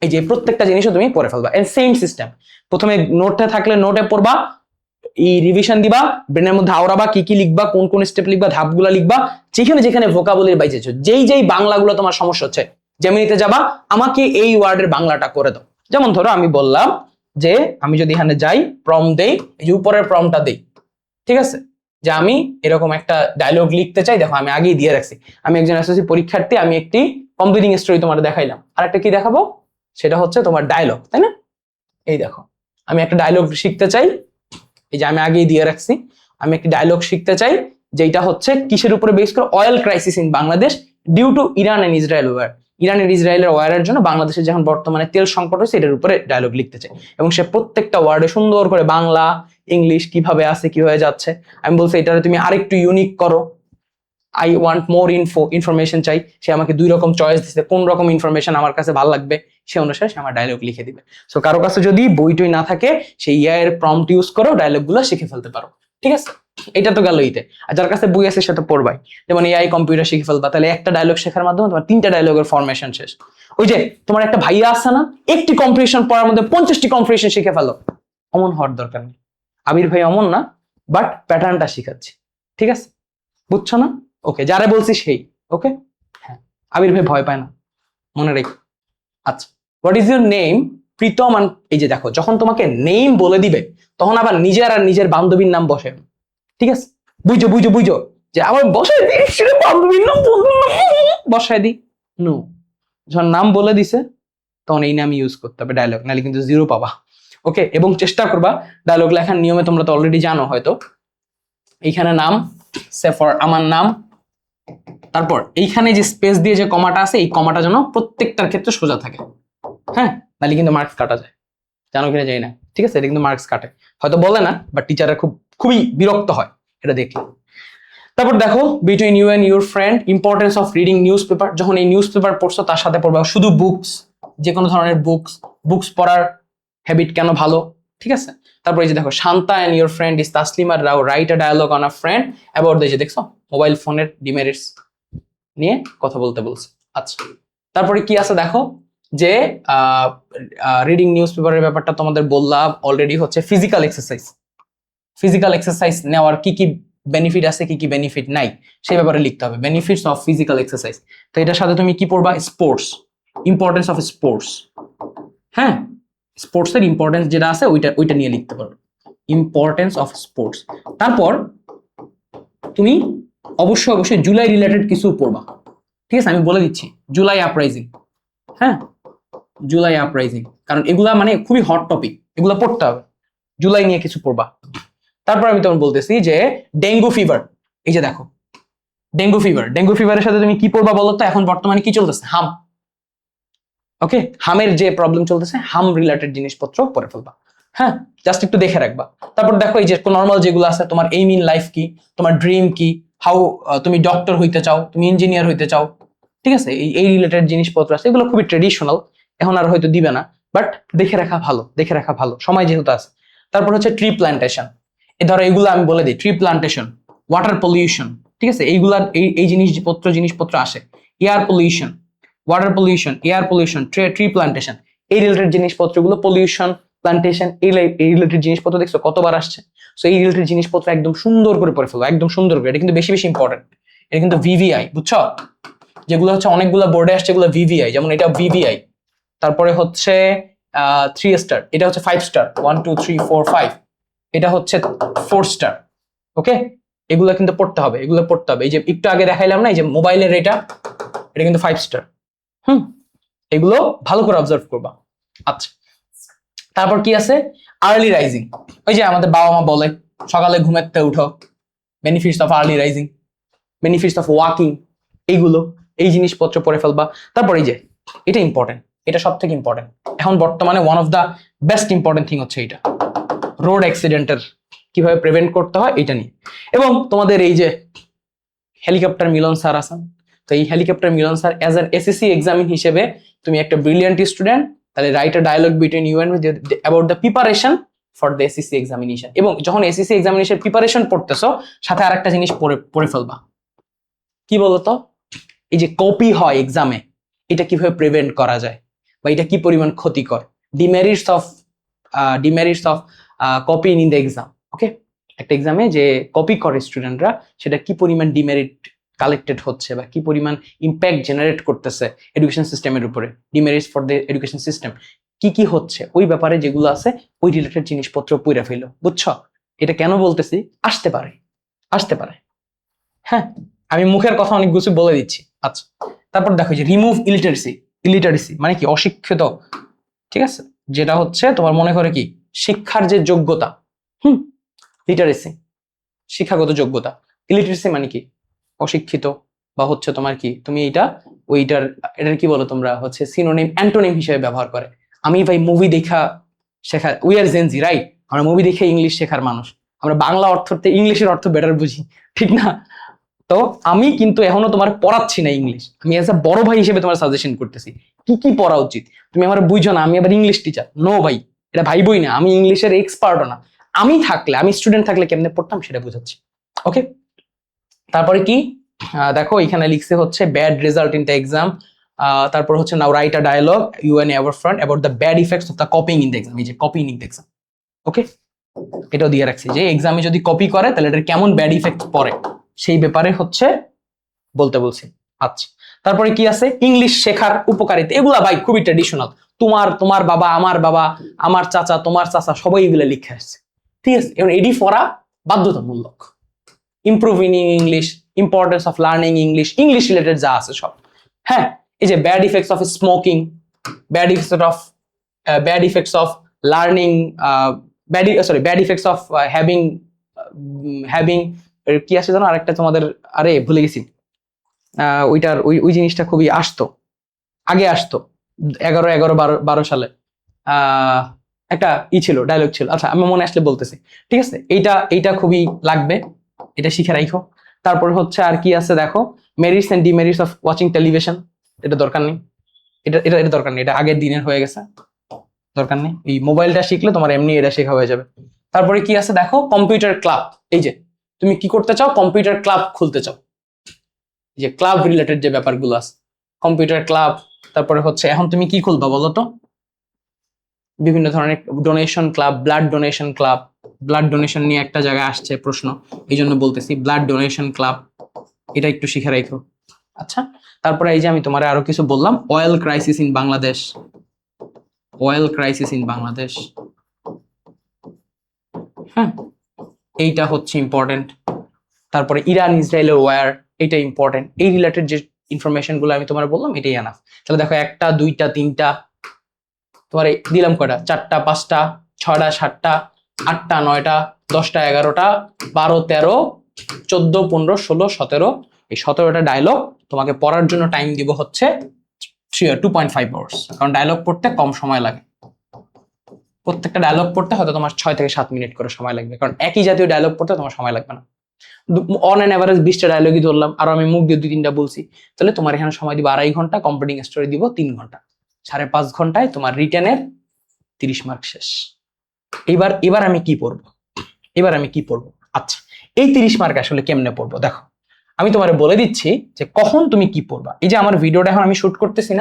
এই যে প্রত্যেকটা জিনিসও তুমি পড়ে ফেলবা। এন্ড সেম সিস্টেম, প্রথমে নোটে থাকলে নোটে পড়বা, এই রিভিশন দিবা, ব্রেনের মধ্যে আওড়াবা, কি কি লিখবা, কোন কোন স্টেপ লিখবা, ধাপগুলো লিখবা, যেখানে যেখানে ভোকাবুলারি বাইজেছো, যেই বাংলাগুলো তোমার সমস্যা হচ্ছে, জেমিনিতে যাবা, আমাকে এই ওয়ার্ডের বাংলাটা করে দাও। যেমন ধরো আমি বললাম যে আমি যদি এখানে যাই, প্রম দেই, এই যে উপরের প্রমটা দেই, ঠিক আছে, যে আমি এরকম একটা ডায়লগ লিখতে চাই। দেখো আমি আগেই দিয়ে রাখছি, আমি একজন এসএসসি পরীক্ষার্থী, আমি একটি কমপ্লিটিং স্টোরি তোমার দেখাইলাম, আর একটা কি দেখাবো, সেটা হচ্ছে তোমার ডায়লগ, তাই না? এই দেখো আমি একটা ডায়লগ শিখতে চাই, এই যে আমি আগেই দিয়ে রাখছি, আমি একটি ডায়লগ শিখতে চাই, যেটা হচ্ছে কিসের উপরে বেস করে, oil crisis in Bangladesh due to Iran and Israel war. ইরানের ইসরায়েলের ওয়ারের জন্য বাংলাদেশের যখন বর্তমানে তেল সংকট হয়েছে এটার উপরে ডায়লগ লিখতে চাই, এবং সে প্রত্যেকটা ওয়ার্ডে সুন্দর করে বাংলা ইংলিশ কিভাবে আছে কিভাবে যাচ্ছে আমি বলছি এটারে তুমি আরেকটু ইউনিক করো, আই ওয়ান্ট মোর ইনফরমেশন চাই, সে আমাকে 2 রকম চয়েস দিচ্ছে কোন রকম ইনফরমেশন আমার কাছে ভালো লাগবে সে অনুসারে সে আমার ডায়লগ লিখে দিবে। সো কারো কাছে যদি বইটই না থাকে সেই এআই এর প্রম্পট ইউজ করো ডায়লগ গুলো শিখে ফেলতে পারো, ঠিক আছে? এটা তো গেল ইতে। আর যার কাছে বই আছে সে তো পড়বাই, যেমন এআই কম্পিউটার শিখে ফেলবা, তাহলে একটা ডায়লগ শেখার মাধ্যমে তোমার 3টা ডায়লগের ফরমেশন শেষ। ওই যে তোমার একটা ভাইয়া আছে না, একটি কম্পিটিশন পড়ার মধ্যে 50টি কম্পিটিশন শিখে ফেলো, অমন হওয়ার দরকার নেই। আবির ভাই অমন না, বাট প্যাটার্নটা শিখাচ্ছি, ঠিক আছে? বুঝছো না? ওকে, যারা বলছি সেই ওকে। হ্যাঁ, আবির ভাই ভয় পায় না, মনে রেখো। আচ্ছা, what is your name? Pritam. এই যে দেখো, যখন তোমাকে নেম বলে দিবে তখন আবার নিজের আর নিজের বান্ধবীর নাম বসে, ঠিক আছে? বুঝো বুঝো বুঝো যে আবার বসাই দিই বান্ধবীর নাম বসাই দিই, নো। যখন নাম বলে দিছে তখন এই নাম ইউজ করতে হবে ডায়লগ, নাহলে কিন্তু 0 পাবা। ওকে, এবং চেষ্টা করবা ডায়লগ লেখার নিয়মে, তোমরা তো অলরেডি জানো হয়তো, এইখানে নাম সে ফর আমার নাম, তারপর এইখানে যে স্পেস দিয়ে যে কমাটা আছে এই কমাটা যেন প্রত্যেকটার ক্ষেত্রে সোজা থাকে, হ্যাঁ, নাহলে কিন্তু মার্কস কাটা যায়, জানো কিনা জানি না, ঠিক আছে? এটা কিন্তু মার্কস কাটে, হয়তো বলে না, বাট টিচাররা খুবই বিরক্ত হয় এটা দেখলে। তারপর দেখো, between you and your friend, importance of reading newspaper. যখন এই নিউজ পেপার পড়ছো তার সাথে পড়বা শুধু বুকস, যে কোনো ধরনের বুকস পড়ার হ্যাবিট কেন ভালো, ঠিক আছে? তারপর এই যে দেখো, Shanta and your friend is Taslima রাও write a dialogue on a friend about the, যে দেখছো মোবাইল ফোনের ডিমেরিটস নিয়ে কথা বলতে বলছে। আচ্ছা, তারপরে কি আছে দেখো, যে রিডিং নিউজ পেপারের ব্যাপারটা তোমাদের বললাম অলরেডি, হচ্ছে ফিজিক্যাল এক্সারসাইজ নেওয়ার কি কি বেনিফিট আছে কি কি বেনিফিট নাই সেই ব্যাপারে লিখতে হবে, বেনিফিটস অফ ফিজিক্যাল এক্সারসাইজ। তো এটার সাথে তুমি কি পড়বা? স্পোর্টস, ইম্পর্টেন্স অফ স্পোর্টস, হ্যাঁ, স্পোর্টস এর ইম্পর্টেন্স যেটা আছে ওইটা নিয়ে লিখতে পারো, ইম্পর্টেন্স অফ স্পোর্টস। তারপর তুমি অবশ্যই জুলাই রিলেটেড কিছু পড়বা, ঠিক আছে? আমি বলে দিচ্ছি, জুলাই আপরাইজিং, হ্যাঁ, জুলাই আপরাইজিং, কারণ এগুলা মানে খুবই হট টপিক, এগুলা পড়তে হবে, জুলাই নিয়ে কিছু পড়বা। তারপর আমি তোমার বলতেছি যে ডেঙ্গু ফিভার, এই যে দেখো ডেঙ্গু ফিভারের সাথে তুমি কি পড়বা বলো তো? এখন বর্তমানে কি চলতেছে? হাম, ওকে, হামের যে প্রবলেম চলতেছে হাম রিলেটেড জিনিসপত্র পড়ে ফেলবা, হ্যাঁ, জাস্ট একটু দেখে রাখবা। তারপর দেখো এই যে নর্মাল যেগুলো আছে, তোমার এইম ইন লাইফ কি, তোমার ড্রিম কি, হাউ তুমি ডক্টর হইতে চাও, তুমি ইঞ্জিনিয়ার হইতে চাও, ঠিক আছে? এই রিলেটেড জিনিসপত্র আছে, এগুলো খুবই ট্রেডিশনাল, এখন আর হয়তো দিবে না, বাট দেখে রাখা ভালো, সময় যেহেতু আছে। তারপর হচ্ছে ট্রি প্ল্যান্টেশন, ধরো এগুলো আমি বলে দিই, ট্রি প্ল্যান্টেশন, ওয়াটার পলিউশন, ঠিক আছে? এইগুলা এই জিনিসপত্র আসে, air pollution, water pollution, air pollution, tree plantation, এই রিলেটেড জিনিসপত্রগুলো, পলিউশন, প্ল্যান্টেশন, এই রিলেটেড জিনিসপত্র দেখছো কতবার আসছে? সো এই রিলেটেড জিনিসপত্র একদম সুন্দর করে পড়ে ফেলো, একদম সুন্দর করে, এটা কিন্তু বেশি ইম্পর্টেন্ট, এটা কিন্তু ভিভিআই, বুঝছো? যেগুলো হচ্ছে অনেকগুলো বোর্ডে আসছে এগুলো ভিভিআই, যেমন এটা ভিভিআই, তারপরে হচ্ছে 3 স্টার, এটা হচ্ছে 5 স্টার, 1 2 3 4 5, এটা হচ্ছে 4 স্টার, ওকে? এগুলো কিন্তু পড়তে হবে, এই যে একটু আগে দেখাইলাম না, এই যে মোবাইলের এটা কিন্তু 5 স্টার, এগুলো ভালো করে অবজার্ভ করবা। আচ্ছা, তারপর কি আছে? আর্লি রাইজিং, ওই যে আমাদের বাবা মা বলে সকালে ঘুমাতে উঠো, benefits of early rising, benefits of walking, এইগুলো এই জিনিসপত্র পড়ে ফেলবা। তারপর এই যে এটা ইম্পর্টেন্ট, এটা সব থেকে ইম্পর্টেন্ট এখন বর্তমানে, one of the best important thing হচ্ছে এটা, রোড অ্যাক্সিডেন্টের কিভাবে প্রিভেন্ট করতে হয় এটা নিয়ে। এবং তোমাদের এই যে হেলিকপ্টার মিলন স্যার আছেন, তো এই helicopter Milan sir as an SSC examinee হিসেবে তুমি একটা ব্রিলিয়ান্ট স্টুডেন্ট, তাহলে write a dialogue between you and about the preparation for the SSC examination. এবং যখন এসএসসি এক্সামিনেশন প্রিপারেশন পড়তেছো সাথে আরেকটা জিনিস পড়ে ফেলবা, কি বলতো? এই যে কপি হয় এক্সামে, এটা কিভাবে প্রিভেন্ট করা যায় বা এটা কি পরিমাণ ক্ষতিকর, demerits of copying in the exam, okay? একটা এক্সামে যে কপি করে স্টুডেন্টরা সেটা কি পরিমাণ ডিমেরিট কালেক্টেড হচ্ছে বা কি পরিমাণ ইম্প্যাক্ট জেনারেট করতেছে এডুকেশন সিস্টেমের উপরে, demerits for the education system কি হচ্ছে ওই ব্যাপারে যেগুলো আছে ওই রিলেটেড জিনিসপত্র পড়ে ফেলো, বুঝছো? এটা কেন বলতেছি? আসতে পারে, হ্যাঁ, আমি মুখের কথা অনেক কিছু বলে দিচ্ছি। আচ্ছা, তারপর দেখো যে রিমুভ ইলিটারেসি মানে কি? অশিক্ষিত, ঠিক আছে? যেটা হচ্ছে তোমার মনে করে কি শিক্ষার যে যোগ্যতা, লিটারেসি শিক্ষাগত যোগ্যতা, ইলিটারেসি মানে কি? অশিক্ষিত বা হচ্ছে তোমার কি তুমি এটা ওইটার এটার কি বলো তোমরা হচ্ছে সিনোনিম অ্যান্টোনিম হিসেবে ব্যবহার করে। আমি ভাই মুভি দেখা শেখা, উই আর জেনজি রাইট, আমরা মুভি দেখে ইংলিশ শেখার মানুষ, আমরা বাংলা অর্থতে ইংলিশের অর্থ বেটার বুঝি, ঠিক না? তো আমি কিন্তু এখনো তোমার পড়াচ্ছি না ইংলিশ, আমি এজ এ বড় ভাই হিসেবে তোমার সাজেশন করতেছি কি কি পড়া উচিত। তুমি আমার বুঝো না আমি আবার ইংলিশ টিচার, নো ভাই, এটা ভাই বই না, আমি ইংলিশের এক্সপার্টও না। আমি থাকলে, আমি স্টুডেন্ট থাকলে কেমনে পড়তাম সেটা বুঝাচ্ছি। ওকে, তারপরে কি দেখো এখানে লিখছে হচ্ছে bad result in the exam, তারপর হচ্ছে now write a dialogue you and ever front about the bad effects of the copying in the exam. এই যে copying in the exam, okay, এটাও দিয়ে রাখছি যে এক্সামে যদি কপি করে তাহলে এটার কেমন ব্যাড ইফেক্ট পড়ে সেই ব্যাপারে হচ্ছে বলতে বলছি। আচ্ছা, তারপরে কি আছে ইংলিশ শেখার উপকারিতা, এগুলা ভাই খুবই ট্র্যাডিশনাল, তোমার বাবা, আমার চাচা, তোমার চাচা সবাই এগুলা লিখে আসছে, ঠিক আছে? এবার এডি পড়া বাধ্যতামূলক। Improving English, importance of learning English, English related যা আছে সব। হ্যাঁ, এই যে bad effects of smoking, bad effects of learning, bad effects of having কি আছে জানো আরেকটা তোমাদের, আরে ভুলে গেছি, ওইটার ওই জিনিসটা খুবই আসতো, আগে আসতো 11 সালে একটা ছিল, ডায়লগ ছিল, আচ্ছা আমি মনে আসলে বলতেছি, ঠিক আছে? এইটা খুবই লাগবে, এটা শিখে রাখো। তারপর হচ্ছে আর কি আছে দেখো, merits and demerits of watching television, এটা দরকার নেই, এটা দরকার নেই, এটা আগের দিনের হয়ে গেছে, দরকার নেই। এই মোবাইলটা শিখলে তোমার এমনি এটা শেখা হয়ে যাবে। তারপরে কি আছে দেখো, কম্পিউটার ক্লাব, এই যে তুমি কি করতে চাও, কম্পিউটার ক্লাব খুলতে চাও, যে ক্লাব রিলেটেড যে ব্যাপারগুলো আছে, কম্পিউটার ক্লাব। তারপরে হচ্ছে এখন তুমি কি খুলবা বলো তো, বিভিন্ন ধরনের donation club, blood donation club, blood donation নিয়ে একটা জায়গায় আসছে প্রশ্ন, এই জন্য বলতেছি ব্লাড ডোনেশন ক্লাব, এটা একটু শিখে রাখো। আচ্ছা, তারপরে এই যে আমি তোমার আরো কিছু বললাম, oil crisis in Bangladesh, oil crisis in Bangladesh, হ্যাঁ এইটা হচ্ছে ইম্পর্টেন্ট। তারপরে ইরান ইসরায়েলের ওয়ার, এটা ইম্পর্টেন্ট, এই রিলেটেড যে ইনফরমেশন গুলো আমি তোমার বললাম এটাই এনাফ। তাহলে দেখো 1টা 2টা 3টা তোমার দিলাম কয়টা, 4টা 5টা 6টা 7টা 8টা 9টা 10টা 11টা 12 13 14 15 16 17, এই 17টা ডায়লগ তোমাকে পড়ার জন্য টাইম দিব হচ্ছে 2.5 আওয়ার্স, কারণ ডায়লগ পড়তে কম সময় লাগে, প্রত্যেকটা ডায়লগ পড়তে হয়তো তোমার 6 থেকে 7 মিনিট করে সময় লাগবে, কারণ একই জাতীয় ডায়লগ পড়তে তোমার সময় লাগবে না। অন অ্যান এভারেজ 20টা ডায়লগই ধরলাম, আর আমি মুখ দিয়ে 2-3টা বলছি, তাহলে তোমার এখানে সময় দিব 2.5 ঘন্টা, কমপ্লিটিং স্টোরি দিব 3 ঘন্টা, 5.5 ঘন্টায় তোমার রিটেনের 30 মার্ক শেষ। এবার আমি কি পড়বো, আচ্ছা এই 30 মার্ক আসলে কেমনে পড়বো দেখো, আমি তোমার বলে দিচ্ছি যে কখন তুমি কি পড়বা। এই যে আমার ভিডিওটা এখন আমি শুট করতেছি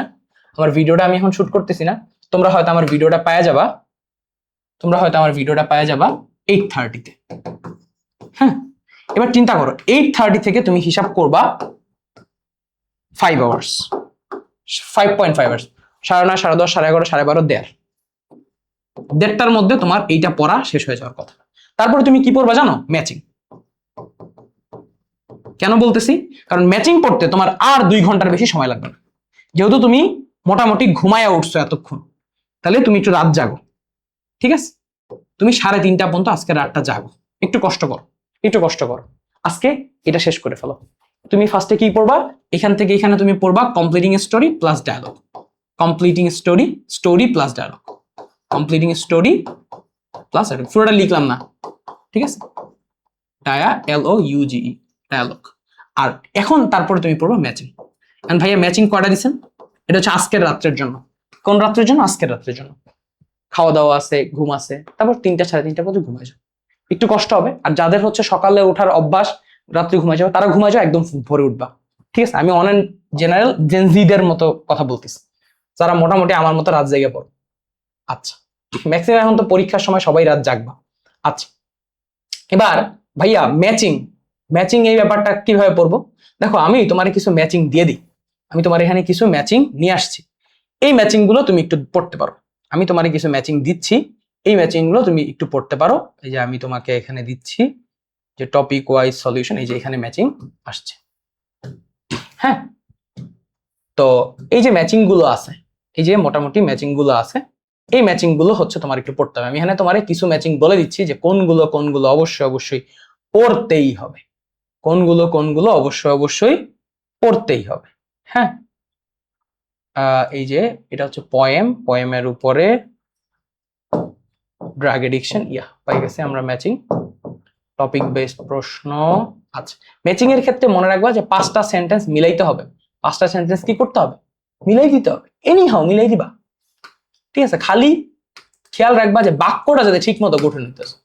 না, তোমরা হয়তো আমার ভিডিওটা পাওয়া যাবা 8:30-তে, হ্যাঁ? এবার চিন্তা করো 8:30 থেকে তুমি হিসাব করবা 5 আওয়ার্স, 5.5 আওয়ার্স, 9:30 10:30 11:30 12:30, 1:30টার মধ্যে তোমার এইটা পড়া শেষ হয়ে যাওয়ার কথা। তারপরে তুমি কি পড়বা জানো, ম্যাচিং। কেন বলতেছি, কারণ ম্যাচিং পড়তে তোমার আর 2 ঘন্টার বেশি সময় লাগবে না, যেহেতু তুমি মোটামুটি ঘুমায়া উঠছো এতক্ষণ, তাহলে তুমি একটু রাত জাগো, ঠিক আছে? তুমি 3:30টা পর্যন্ত আজকে রাতটা জাগো, একটু কষ্ট করো, আজকে এটা শেষ করে ফেলো। তুমি ফার্স্টে কি পড়বা, এখান থেকে এখানে তুমি পড়বা completing story plus dialogue, completing story plus dialogue, completing story plus dialogue, পুরোটা লিখলাম না, ঠিক আছে? DIALOUGE, dialogue. আর এখন তারপরে তুমি পড়বা ম্যাচিং। এন্ড ভাইয়া ম্যাচিং কয়টা দিছেন, এটা হচ্ছে আজকের রাত্রের জন্য। কোন রাত্রের জন্য, আজকের রাত্রের জন্য। খাওয়া দাওয়া আছে, ঘুম আছে, তারপর 3টা 3:30 পর্যন্ত ঘুমায় যাও, একটু কষ্ট হবে। আর যাদের হচ্ছে সকালে ওঠার অভ্যাস, রাত্রে ঘুমায় যাবে, তারা ঘুমায় যাও, একদম ভোরে উঠবা, ঠিক আছে? আমি অন জেনারেল জেনজিদের মতো কথা বলতেছি, যারা মোটামুটি আমার মতো রাত জেগে পড়ো। আচ্ছা, ম্যাক্সিমাম এখন তো পরীক্ষার সময় সবাই রাত জাগবা। আচ্ছা, এবার ভাইয়া ম্যাচিং এই ব্যাপারটা কিভাবে পড়বো, দেখো আমি তোমার কিছু ম্যাচিং দিয়ে দিই, আমি তোমার এখানে কিছু ম্যাচিং নিয়ে আসছি, এই ম্যাচিং গুলো তুমি একটু পড়তে পারো। আমি তোমার কিছু ম্যাচিং দিচ্ছি, এই ম্যাচিং গুলো তুমি একটু পড়তে পারো। এই যে আমি তোমাকে এখানে দিচ্ছি যে টপিক ওয়াইজ সলিউশন, এই যে এখানে ম্যাচিং আসছে, হ্যাঁ? তো এই যে ম্যাচিং গুলো আছে, এই যে মোটামুটি ম্যাচিং গুলো আছে, এই ম্যাচিং গুলো হচ্ছে তোমার একটু পড়তে হবে। আমি এখানে তোমার কিছু ম্যাচিং বলে দিচ্ছি যে কোনগুলো অবশ্যই পড়তেই হবে, কোনগুলো অবশ্যই পড়তেই হবে, হ্যাঁ? এই যে এটা হচ্ছে পোয়েমের উপরে ড্রাগ এডিকশন, পাই গেছে আমরা ম্যাচিং টপিক বেসড প্রশ্ন। আচ্ছা, ম্যাচিং এর ক্ষেত্রে মনে রাখবা যে 5টা সেন্টেন্স মিলাইতে হবে। 5টা সেন্টেন্স কি করতে হবে? মিলাই দিতে হবে, এনি হাও মিলাই দিবা, ঠিক আছে? খালি খেয়াল রাখবা যে বাক্যটা যাতে ঠিক মতো গঠন হইতেছে।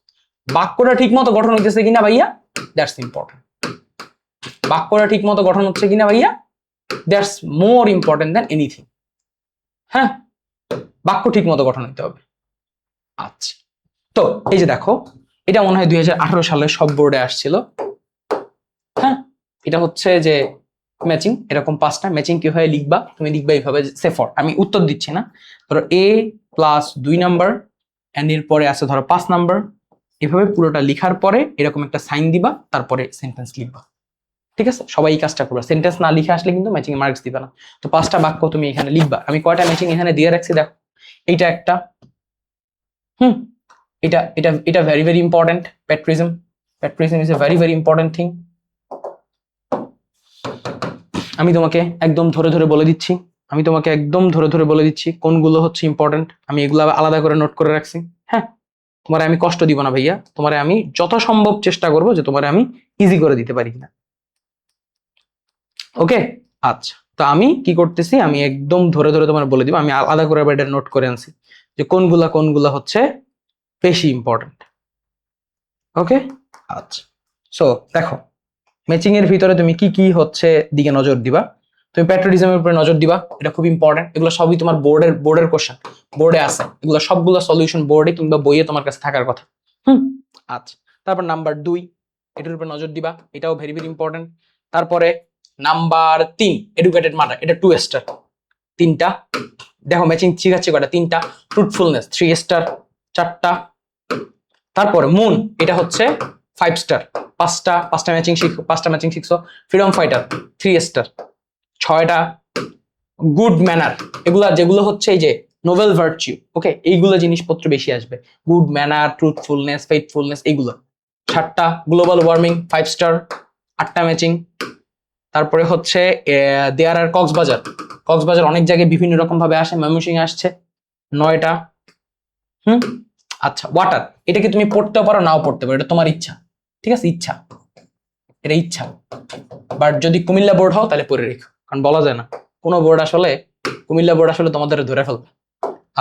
বাক্যটা ঠিক মতো গঠন হইতেছে কিনা ভাইয়া, দ্যাটস ইম্পর্টেন্ট। বাক্যটা ঠিক মতো গঠন হচ্ছে কিনা ভাইয়া, that's more important than anything. হ্যাঁ, বাক্য ঠিক মতো গঠন হইতে হবে। আচ্ছা, তো এই যে দেখো, এটা মনে হয় 2018 সালে সব বোর্ডে আসছিল। হ্যাঁ, এটা হচ্ছে যে ম্যাচিং, এরকম 5টা ম্যাচিং কিভাবে লিখবা, তুমি লিখবা এইভাবে, সেফর আমি উত্তর দিচ্ছি না, ধরো a প্লাস 2 নাম্বার এন্ড এর পরে আছে ধরো 5 নাম্বার, এভাবে পুরোটা লিখার পরে এরকম একটা সাইন দিবা, তারপরে সেন্টেন্স লিখবা। ঠিক আছে, সবাই এই কাজটা করবা। সেন্টেন্স না লিখে আসলে কিন্তু ম্যাচিং এ মার্কস দিবা না। তো 5টা বাক্য তুমি এখানে লিখবা। আমি কয়টা ম্যাচিং এখানে দিয়ে রাখছি দেখো, এইটা একটা, এটা এটা এটা very very important. প্যাট্রিজম is a very very important thing. আমি তোমাকে একদম ধরে ধরে বলে দিচ্ছি, কোনগুলো হচ্ছে ইম্পর্টেন্ট। আমি এগুলো আলাদা করে নোট করে রাখছি। হ্যাঁ, তোমারে আমি কষ্ট দিব না ভাইয়া, তোমারে আমি যত সম্ভব চেষ্টা করব যে তোমারে আমি ইজি করে দিতে পারি কিনা। ওকে, আচ্ছা, তো আমি কি করতেছি, আমি একদম ধরে ধরে তোমার বলে দিব। আমি আলাদা করে এটা নোট করে আনছি যে কোনগুলা হচ্ছে বেশি ইম্পর্টেন্ট। ওকে, আচ্ছা, সো দেখো ম্যাচিং এর ভিতরে তুমি কি কি হচ্ছে দিকে নজর দিবা। তুমি প্যাট্রিয়টিজমের উপরে নজর দিবা, এটা খুব ইম্পর্টেন্ট। এগুলো সবই তোমার বোর্ডের কোশ্চেন, বোর্ডে আছে এগুলো সবগুলো সলিউশন বোর্ডে কিংবা বইয়ে তোমার কাছে থাকার কথা। আচ্ছা, তারপর নাম্বার 2, এটার উপরে নজর দিবা, এটাও ভেরি ভেরি ইম্পর্টেন্ট। তারপরে নাম্বার 3, এডুকেটেড মার্ডার, এটা 2 স্টার। 3টা দেখো ম্যাচিং ঠিক আছে কয়টা, 3টা। ট্রুথফুলনেস 3 স্টার, 4টা। তারপরে মুন, এটা হচ্ছে 5 স্টার। 5টা ম্যাচিং শিখছো। Freedom fighter 3 star. 6টা গুড ম্যানার, এগুলা যেগুলো হচ্ছে এই যে নোবেল ভার্চু, ওকে, এইগুলো জিনিসপত্র বেশি আসবে। গুড ম্যানার, ট্রুথফুলনেস, ফেইথফুলনেস, এইগুলো। 7টা গ্লোবাল ওয়ার্মিং 5 স্টার, 8টা ম্যাচিং। তারপরে হচ্ছে দেয়ার আর কক্সবাজার অনেক জায়গায় বিভিন্ন রকম ভাবে আসে, ময়মনসিংহে আসছে 9টা। আচ্ছা, ওয়াটার, এটা কি তুমি পড়তেও পারো নাও পড়তে পারো, এটা তোমার ইচ্ছা। ঠিক আছে, ইচ্ছা, এটা ইচ্ছা। বাট যদি কুমিল্লা বোর্ড হও তাহলে পড়ে রেখো, কারণ বলা যায় না কোন বোর্ড আসলে, কুমিল্লা বোর্ড আসলে তোমাদের ধরে ফেলবে।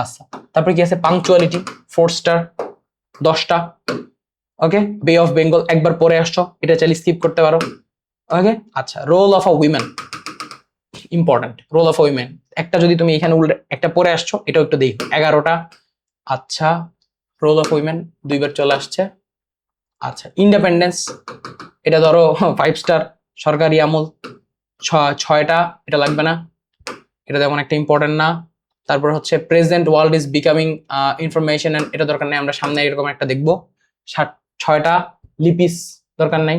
আচ্ছা, তারপরে কি আছে, পাংচুয়ালিটি 4 স্টার, 10টা। ওকে, বে অফ বেঙ্গল একবার পরে আসছো, এটা চাইলে স্কিপ করতে পারো। ওকে, আচ্ছা, role of a women important. Role of a women একটা যদি তুমি এখানে উল্টে একটা পরে আসছো, এটাও একটু দেখো, 11টা। আচ্ছা, রোল অফ উইমেন 2বার চলে আসছে। আচ্ছা, ইন্ডিপেন্ডেন্স, এটা ধরো 5 স্টার, সরকারি আমল 6টা, এটা লাগবে না, এটা তেমন একটা ইম্পর্টেন্ট না। তারপর হচ্ছে present world is becoming information, এটা দরকার নেই, আমরা সামনে এরকম একটা দেখবো। 6টা, লিপিস দরকার নাই।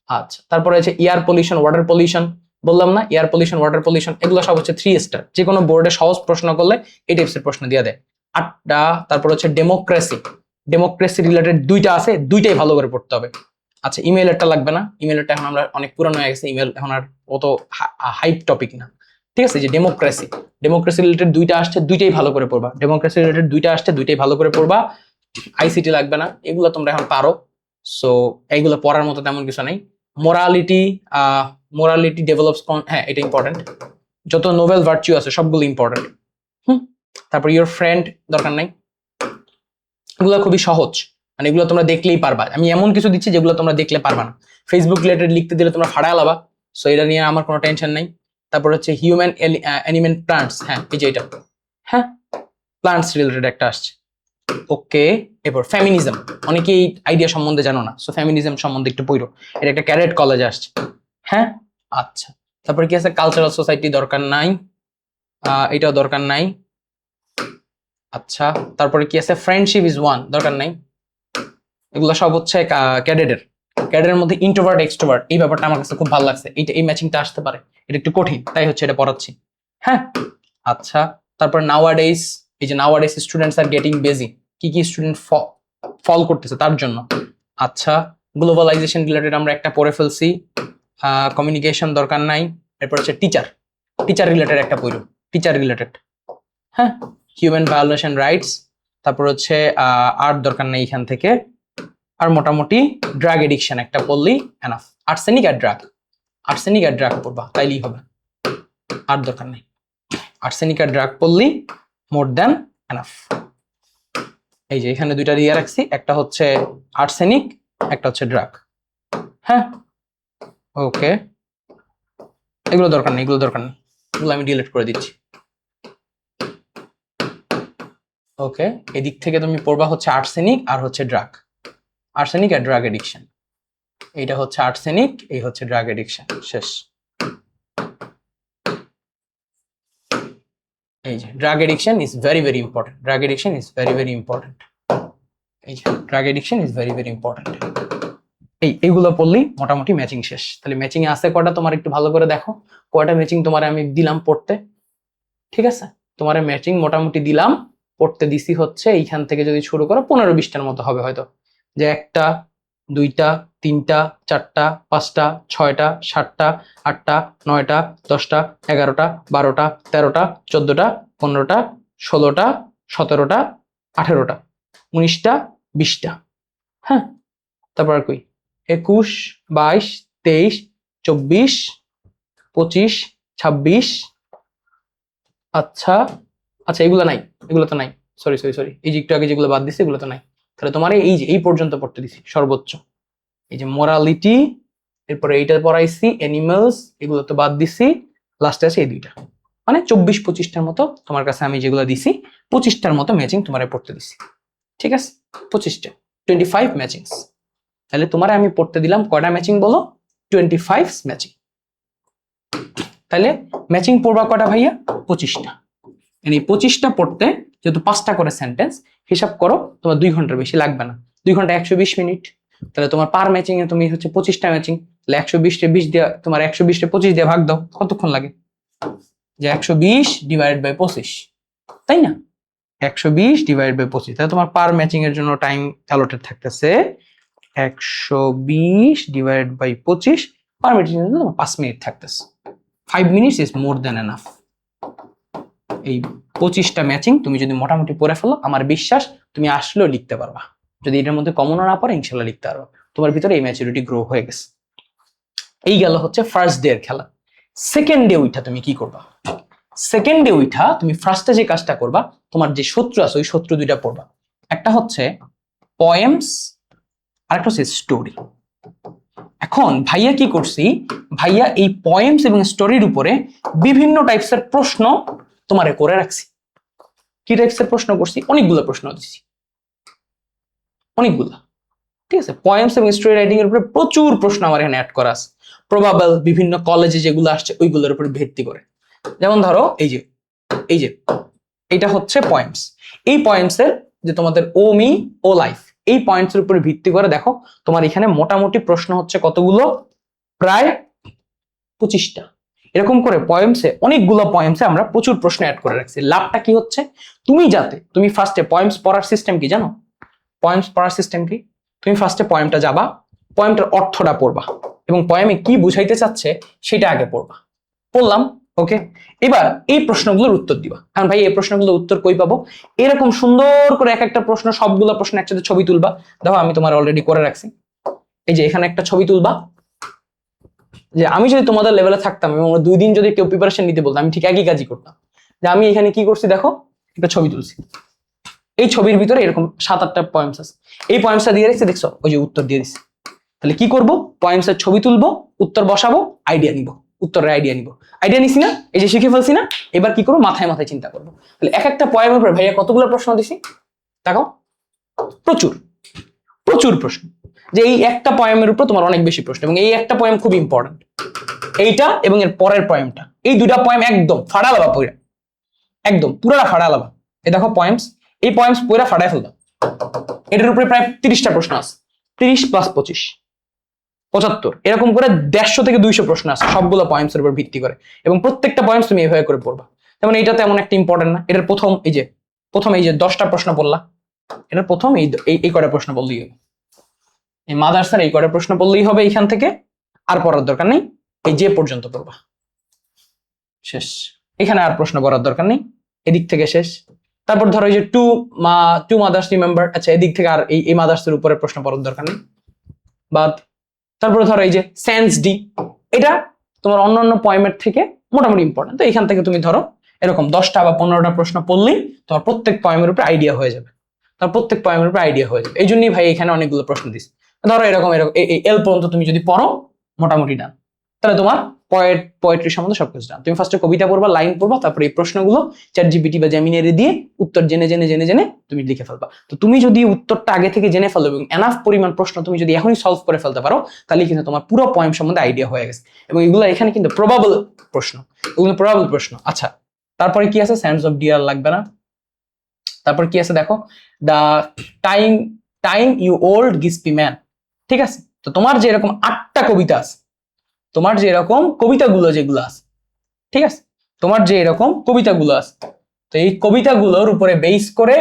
আচ্ছা, তারপরে হচ্ছে এয়ার পলিউশন, ওয়াটার পলিউশন, বললাম না, এয়ার পলিউশন, ওয়াটার পলিউশন, এগুলো সব হচ্ছে 3 স্টার। যে কোনো বোর্ডে সহজ প্রশ্ন করলে এই টাইপসের প্রশ্ন দিয়ে দেয়। 8টা, তারপর হচ্ছে ডেমোক্রেসি রিলেটেড 2টা আছে, 2টাই ভালো করে পড়তে হবে। আচ্ছা, ইমেইলেরটা লাগবে না, ইমেইলেরটা এখন আমরা অনেক পুরানো হয়ে গেছে, ইমেইল এখন আর অত হাইপ টপিক না। ঠিক আছে, যে ডেমোক্রেসি রিলেটেড 2টা আসছে, 2টাই ভালো করে পড়বা। ডেমোক্রেসি রিলেটেড 2টা আসছে, 2টাই ভালো করে পড়বা। আইসিটি লাগবে না, এগুলো তোমরা এখন পারো। সো এইগুলো পড়ার মতো তেমন কিছু নাই। মোরালিটি ডেভেলপস, হ্যাঁ এটা ইম্পর্টেন্ট। যত নোবেল ভার্চু আছে সবগুলো ইম্পর্টেন্ট। তারপর ইওর ফ্রেন্ড দরকার নাই, এগুলো খুবই সহজ, মানে এগুলো তোমরা দেখলেই পারবা। আমি এমন কিছু দিচ্ছি যেগুলো তোমরা দেখলে পারবা না। ফেসবুক রিলেটেড লিখতে দিলে তোমরা ফাড়ায় লাবা, সো এটা নিয়ে আমার কোনো টেনশন নাই। তারপর হচ্ছে হিউম্যান অ্যানিমেল প্লান্টস, হ্যাঁ এই যে এটা, হ্যাঁ প্লান্টস রিলেটেড একটা আসছে। ওকে, এরপর ফেমিনিজম, অনেকেই আইডিয়া সম্বন্ধে জানো না, সো ফেমিনিজম সম্বন্ধে একটু পড়ো, এটা একটা ক্যাডেট কলেজে আসছে। হ্যাঁ, আচ্ছা, তারপর কি আছে, কালচারাল সোসাইটি দরকার নাই, এটাও দরকার নাই। আচ্ছা, তারপরে কি আছে, ফ্রেন্ডশিপ ইজ ওয়ান, দরকার নাই। এগুলো সব হচ্ছে ক্যাডেটের মধ্যে ইন্ট্রোভার্ট এক্সট্রোভার্ট, এই ব্যাপারটা আমার কাছে খুব ভালো লাগছে, এই ম্যাচিংটা আসতে পারে, এটা একটু কঠিন, তাই হচ্ছে এটা পড়াচ্ছি। হ্যাঁ, আচ্ছা, তারপর নাওয়াডেজ, এই যে নাওয়াডেজ স্টুডেন্টস আর গেটিং বেজি, কি স্টুডেন্ট ফল করতেছে তার জন্য। আচ্ছা, গ্লোবালাইজেশন রিলেটেড আমরা একটা পড়ে ফেলছি। কমিউনিকেশন দরকার নাই। এরপর হচ্ছে টিচার রিলেটেড একটা পড়ো, টিচার রিলেটেড। হ্যাঁ, হিউম্যান ভায়োলেশন রাইটস, তারপর হচ্ছে আর দরকার নেই এখান থেকে। আর মোটামুটি ড্রাগ এডিকশন একটা পড়লেই এনাফ। আর্সেনিক আর ড্রাগ পড়বা তাইলেই হবে, আর দরকার নেই। আর্সেনিক আর ড্রাগ পড়লেই মোর দ্যান এনাফ। এই যে এখানে দুইটা দিয়ে রাখছি, একটা হচ্ছে আর্সেনিক, একটা হচ্ছে ড্রাগ। হ্যাঁ, ওকে, এগুলো দরকার নেই, এগুলো আমি ডিলিট করে দিচ্ছি। ওকে, এদিক থেকে তুমি পড়বা হচ্ছে আর্সেনিক আর হচ্ছে ড্রাগ, আর্সেনিক আর ড্রাগ এডিকশন। এইটা হচ্ছে আর্সেনিক, এই হচ্ছে ড্রাগ এডিকশন, শেষ। এই যে drug addiction is very very important, drug addiction is very very important. এই যে drug addiction is very very important. এইগুলো পড়লেই মোটামুটি ম্যাচিং শেষ। তাহলে ম্যাচিং এ আছে কয়টা তোমার একটু ভালো করে দেখো, কয়টা ম্যাচিং তোমার আমি দিলাম পড়তে। ঠিক আছে, তোমার ম্যাচিং মোটামুটি দিলাম, পড়তে দিছি হচ্ছে এইখান থেকে যদি শুরু করো 15-20টার মতো হবে হয়তো, যে 1টা 2টা 3টা 4টা 5টা 6টা 7টা 8টা 9টা 10টা 11টা 12টা 13টা 14টা 15টা 16টা 17টা 18টা 19টা 20টা। হ্যাঁ, তারপর আর কই 21 22 23 24 25 26। আচ্ছা আচ্ছা, এগুলো নাই, এগুলো তো নাই, সরি, এই যে একটু আগে যেগুলো বাদ দিছি এগুলো তো নাই। তাহলে তোমার এই যে এই পর্যন্ত পড়তে দিছি সর্বোচ্চ, এই যে মোরালিটি, এরপরে এইটা পড়াইছি অ্যানিমালস, এগুলো তো বাদ দিছি, লাস্টে আছে এই দুইটা। মানে 24-25টার মতো তোমার কাছে আমি যেগুলো দিছি, 25টার মতো ম্যাচিং তোমারে পড়তে দিছি। ঠিক আছে, 25টা, 25 ম্যাচিংস। তাহলে তোমারে আমি পড়তে দিলাম কয়টা ম্যাচিং বলো? 25 ম্যাচিং। তাহলে ম্যাচিং পড়বা কয়টা ভাইয়া? 25টা। এই 25টা পড়তে যেহেতু 5টা করে সেন্টেন্স, হিসাব করো তোমার 2 ঘন্টার বেশি লাগবে না। 2 ঘন্টা 120 মিনিট। তাহলে তোমার পার ম্যাচিং এ তুমি হচ্ছে 25টা ম্যাচিং, তাহলে 120 20 দিয়ে তোমার 120 25 দিয়ে ভাগ দাও, কতক্ষণ লাগে? যে 120 ডিভাইডেড বাই 25, তাই না? 120 ডিভাইডেড বাই 25, তাহলে তোমার পার ম্যাচিং এর জন্য টাইম অ্যালোটেড থাকতেছে 120 ডিভাইডেড বাই 25, পার ম্যাচিং এর জন্য 5 মিনিট থাকতেছে। 5 minutes is more than enough. এই 25টা ম্যাচিং তুমি যদি মোটামুটি পড়ে ফেলো, আমার বিশ্বাস তুমি আসলেও লিখতে পারবা। যদি এটার মধ্যে কমনও না পড়ে, ইনশাল্লাহ লিখতে পারবা। তোমার ভিতরে এই ম্যাচুরিটি গ্রো হয়ে গেছে। এই গেল হচ্ছে ফার্স্ট ডে এর খেলা। সেকেন্ড ডে উইঠা তুমি কি করবা? সেকেন্ড ডে উইঠা তুমি ফার্স্টে যে কাজটা করবা, তোমার যে শত্রু আছে ওই শত্রু দুইটা পড়বা। একটা হচ্ছে পয়েমস, আর একটা হচ্ছে স্টোরি। এখন ভাইয়া কি করছি, ভাইয়া এই পয়েমস এবং স্টোরির উপরে বিভিন্ন টাইপসের প্রশ্ন তোমারে করে রাখছি। কি টাইপসের প্রশ্ন করছি? অনেকগুলো প্রশ্ন দিচ্ছি, অনেকগুলো। ঠিক আছে, পয়েমস এবং স্টোরি রাইটিং এর উপরে প্রচুর প্রশ্ন আমার এখানে অ্যাড করা আছে, প্রবাবল বিভিন্ন কলেজে যেগুলো আসছে ওইগুলোর উপর ভিত্তি করে। যেমন ধরো এই যে এইটা হচ্ছে পয়েমস। এই পয়েমস এর যে তোমাদের ও মি ও লাইফ, এই পয়েন্টস এর উপর ভিত্তি করে দেখো তোমার এখানে মোটামুটি প্রশ্ন হচ্ছে কতগুলো, প্রায় 25টা। এরকম করে পয়েমসে, অনেকগুলো পয়েমসে আমরা প্রচুর প্রশ্ন অ্যাড করে রাখছি। লাভটা কি হচ্ছে, তুমি ফার্স্টে পয়েমস পড়ার সিস্টেম কি জানো? পয়েমস পড়ার সিস্টেম কি? তুমি ফার্স্টে পয়েমটা যাবা, পয়েমটার অর্থটা পড়বা এবং পয়েমে কি বুঝাইতে চাচ্ছে সেটা আগে পড়বা। পড়লাম, ওকে, এবার এই প্রশ্নগুলোর উত্তর দিবা। কারণ ভাই এই প্রশ্নগুলোর উত্তর কই পাবো? এরকম সুন্দর করে এক একটা প্রশ্ন, সবগুলো প্রশ্ন একসাথে ছবি তুলবা। দেখো আমি তোমার অলরেডি করে রাখছি, এই যে এখানে একটা ছবি তুলবা। যে আমি যদি তোমাদের লেভেলে থাকতাম এবং 2 দিন যদি কেউ প্রিপারেশন নিতে বলতাম, আমি ঠিক একই কাজই করতাম। যে আমি এখানে কি করছি দেখো, একটা ছবি তুলছি, এই ছবির ভিতরে এরকম 7-8টা পয়েমস আছে, এই পয়েমসটা দিয়ে রেখেছি, দেখছো ওই যে উত্তর দিয়ে দিচ্ছি। তাহলে কি করব, পয়েমসের ছবি তুলবো, উত্তর বসাবো, আইডিয়া নিব, উত্তরের আইডিয়া নিব। আইডিয়া নিছি না, এই যে শিখে ফেলছি না, এবার কি করবো, মাথায় মাথায় চিন্তা করবো। তাহলে এক একটা পয়েমের উপর ভাইয়া কতগুলো প্রশ্ন দিছি দেখো, প্রচুর প্রচুর প্রশ্ন। যে এই একটা পয়েমের উপর তোমার অনেক বেশি প্রশ্ন, এবং এই একটা পয়েম খুব ইম্পর্টেন্ট, এইটা এবং এর পরের পয়েমটা, এই দুইটা পয়েম একদম ফাড়া লাবা পড়া, একদম পুরোটা ফাড়া লাবা। এই দেখো পয়েমস, এই পয়েমস পুরো ফাড়ায় ফেলবা। এটার উপরে প্রায় 30টা প্রশ্ন আছে, 30 + 25 75, এরকম করে 150 থেকে 200 প্রশ্ন আছে, সবগুলো পয়েমসের উপর ভিত্তি করে, এবং প্রত্যেকটা পয়েমস তুমি এভাবে করে পড়বা। যেমন এইটা তেমন একটা ইম্পর্টেন্ট না, এটার প্রথম এই যে 10টা প্রশ্ন পড়লা, এটার প্রথম এই কয়টা প্রশ্ন বললেই হবে, এই মাদারসার এই কয়টা প্রশ্ন বললেই হবে এইখান থেকে, আর পড়ার দরকার নেই, এই যে পর্যন্ত পড়বা, শেষ। এখানে আর প্রশ্ন করার দরকার নেই, এদিক থেকে শেষ। তারপর ধরো এই যে টু মাদার্স রিমেম্বার, আচ্ছা এদিক থেকে আর এই মাদার্স এর উপরে প্রশ্ন পড়ার দরকার নেই, বাদ। তারপরে ধরো এই যে সেন্স ডি, এটা তোমার অন্যান্য পয়েমের থেকে মোটামুটি ইম্পর্টেন্ট। তো এখান থেকে তুমি ধরো এরকম 10টা বা 15টা প্রশ্ন পড়লেই তোমার প্রত্যেক পয়েমের উপরে আইডিয়া হয়ে যাবে, তার প্রত্যেক পয়েমের উপরে আইডিয়া হয়ে যাবে। এই জন্যই ভাই এখানে অনেকগুলো প্রশ্ন দিস। ধরো এরকম এরকম এল পর্যন্ত তুমি যদি পড়ো মোটামুটি ডান, তাহলে তোমার পোয়েট্রি সম্বন্ধে সবকিছু ডান। তুমি ফার্স্টে কবিতা পড়বা, লাইন পড়বা, তারপরে এই প্রশ্নগুলো চ্যাট জিপিটি বা জেমিনারি দিয়ে উত্তর জেনে জেনে জেনে জেনে তুমি লিখে ফেলবা। তো তুমি যদি উত্তরটা আগে থেকে জেনে ফেলো এবং এনাফ পরিমাণ প্রশ্ন তুমি যদি এখনই সলভ করে ফেলতে পারো, তাহলে কিন্তু তোমার পুরো পয়েম সম্বন্ধে আইডিয়া হয়ে গেছে। এবং এগুলো এখানে কিন্তু প্রবাবল প্রশ্ন, এগুলো প্রবাবল প্রশ্ন। আচ্ছা তারপরে কি আছে, সেন্স অফ ডিয়ার লাগবে না। তারপর কি আছে দেখো, the time time you old গিসপি ম্যান, ঠিক আছে। তো তোমার যে এরকম 8টা কবিতা আছে, তোমার যে এরকম কবিতাগুলো যেগুলো আছে, ঠিক আছে, তোমার যে এরকম কবিতাগুলো আছে, তো এই কবিতাগুলোর উপরে বেস করে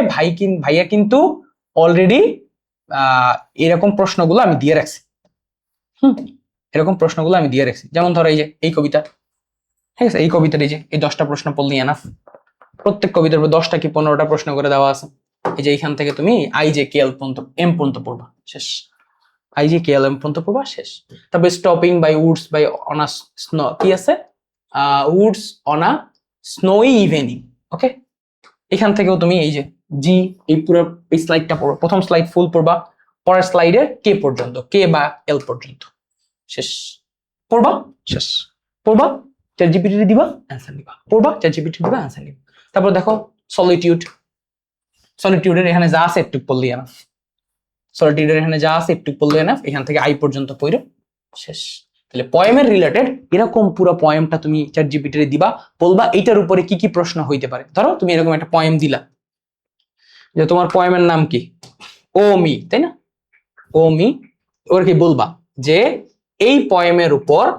ভাইয়া কিন্তু অলরেডি এরকম প্রশ্নগুলো আমি দিয়ে রাখছি। এরকম প্রশ্নগুলো আমি দিয়ে রাখছি। যেমন ধরো এই যে এই কবিতা, ঠিক আছে, এই কবিতার এই যে এই 10টা প্রশ্ন পড়লেই এনাফ। প্রত্যেক কবিতার উপর 10টা কি 15টা প্রশ্ন করে দেওয়া আছে। এই যে এইখান থেকে তুমি আই যে কে এল পর্যন্ত এম পর্যন্ত পড়বা, শেষ। আই যে কে এল এম পর্যন্ত পড়বা, শেষ। তারপরে stopping by woods by on a snow, কি আছে, woods on a snowy evening, okay. এখান থেকেও তুমি এই যে জি, এই পুরো এই স্লাইডটা পড়ো, প্রথম স্লাইড ফুল পড়বা, পরের স্লাইডে কে পর্যন্ত, কে বা এল পর্যন্ত, শেষ। পড়বা, শেষ। পড়বা, চ্যাট জিপিটি দিবা, অ্যান্সার নিবা, পড়বা, চ্যাট জিপিটি দিবা, অ্যান্সার নিবা। তারপর দেখো সলিটিউডের এখানে যা আছে একটু পড়লেই এনাফ। সলিটিউডের এখানে যা আছে একটু পড়লেই এনাফ, এখান থেকে আই পর্যন্ত পড়ো, শেষ। তাহলে পয়েমের রিলেটেড এরকম পুরো পয়েমটা তুমি চ্যাট জিপিটি দিবা, বলবা এইটার উপরে কি কি প্রশ্ন হইতে পারে। ধরো তুমি এরকম একটা পয়েম দিলা, যে তোমার পয়েমের নাম কি, ও মি, তাই না, ও মি। ওর কি বলবা যে এই পয়েমের উপর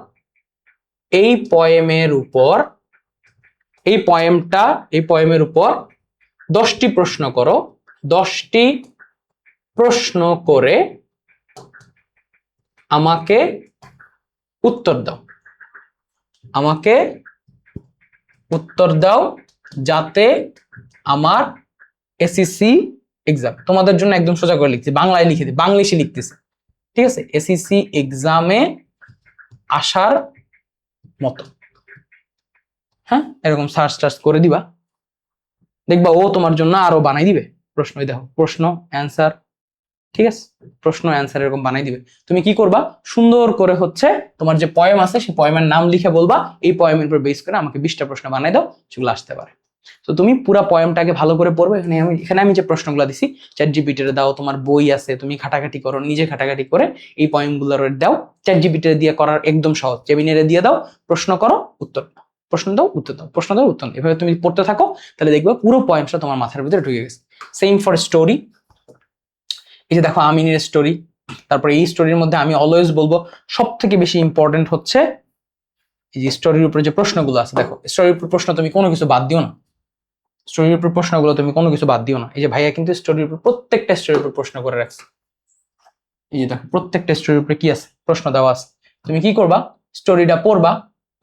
এই পয়েমের উপর 10টি প্রশ্ন করো, 10টি প্রশ্ন করে আমাকে উত্তর দাও, যাতে আমার এসএসসি এক্সাম, তোমাদের জন্য একদম সোজা করে লিখছি, বাংলায় লিখে দিই, বাংলিশে লিখতেছি, ঠিক আছে, এসএসসি এক্সামে আসার মতো। হ্যাঁ, এরকম সার্চ করে দিবা, দেখবা ও তোমার জন্য আরো বানাই দিবে প্রশ্ন। দেখো প্রশ্ন অ্যান্সার, ঠিক আছে, প্রশ্ন অ্যান্সার এরকম বানাই দিবে। তুমি কি করবা, সুন্দর করে হচ্ছে তোমার যে পয়েম আছে সেই পয়েমের নাম লিখে বলবা এই পয়েমের উপর বেস করে আমাকে 20টা প্রশ্ন বানাই দাও, সেগুলো আসতে পারে। তো তুমি পুরো পয়েমটাকে ভালো করে পড়বে। এখানে আমি যে প্রশ্নগুলো দিছি চ্যাট জিপিটিতে দাও, তোমার বই আছে তুমি ঘাটাঘাটি করো, নিজে ঘাটাঘাটি করে এই পয়েমগুলোর দাও, চ্যাট জিপিটিতে দিয়ে করার একদম সহজ, জেমিনারে দিয়ে দাও, প্রশ্ন করো, উত্তর দাও, প্রশ্ন দাও, উত্তর দাও, প্রশ্ন দাও, উত্তর দাও, এভাবে তুমি পড়তে থাকো, তাহলে দেখবে পুরো পয়েমটা তোমার মাথার ভিতরে ঢুকে গেছে। সেম ফর স্টোরি, এই যে দেখো আমিনের স্টোরি। তারপরে এই স্টোরির মধ্যে আমি অলওয়েজ বলবো সব থেকে বেশি ইম্পর্টেন্ট হচ্ছে এই যে স্টোরির উপরে যে প্রশ্নগুলো আছে। দেখো স্টোরির উপর প্রশ্ন তুমি কোনো কিছু বাদ দিও না, স্টোরির উপর প্রশ্নগুলো তুমি কোনো কিছু বাদ দিও না। এই যে ভাইয়া কিন্তু স্টোরির উপর প্রত্যেকটা স্টোরির উপর প্রশ্ন করে রাখছে। এই যে দেখো প্রত্যেকটা স্টোরির উপরে কি আছে, প্রশ্ন দেওয়া আছে। তুমি কি করবা, স্টোরিটা পড়বা,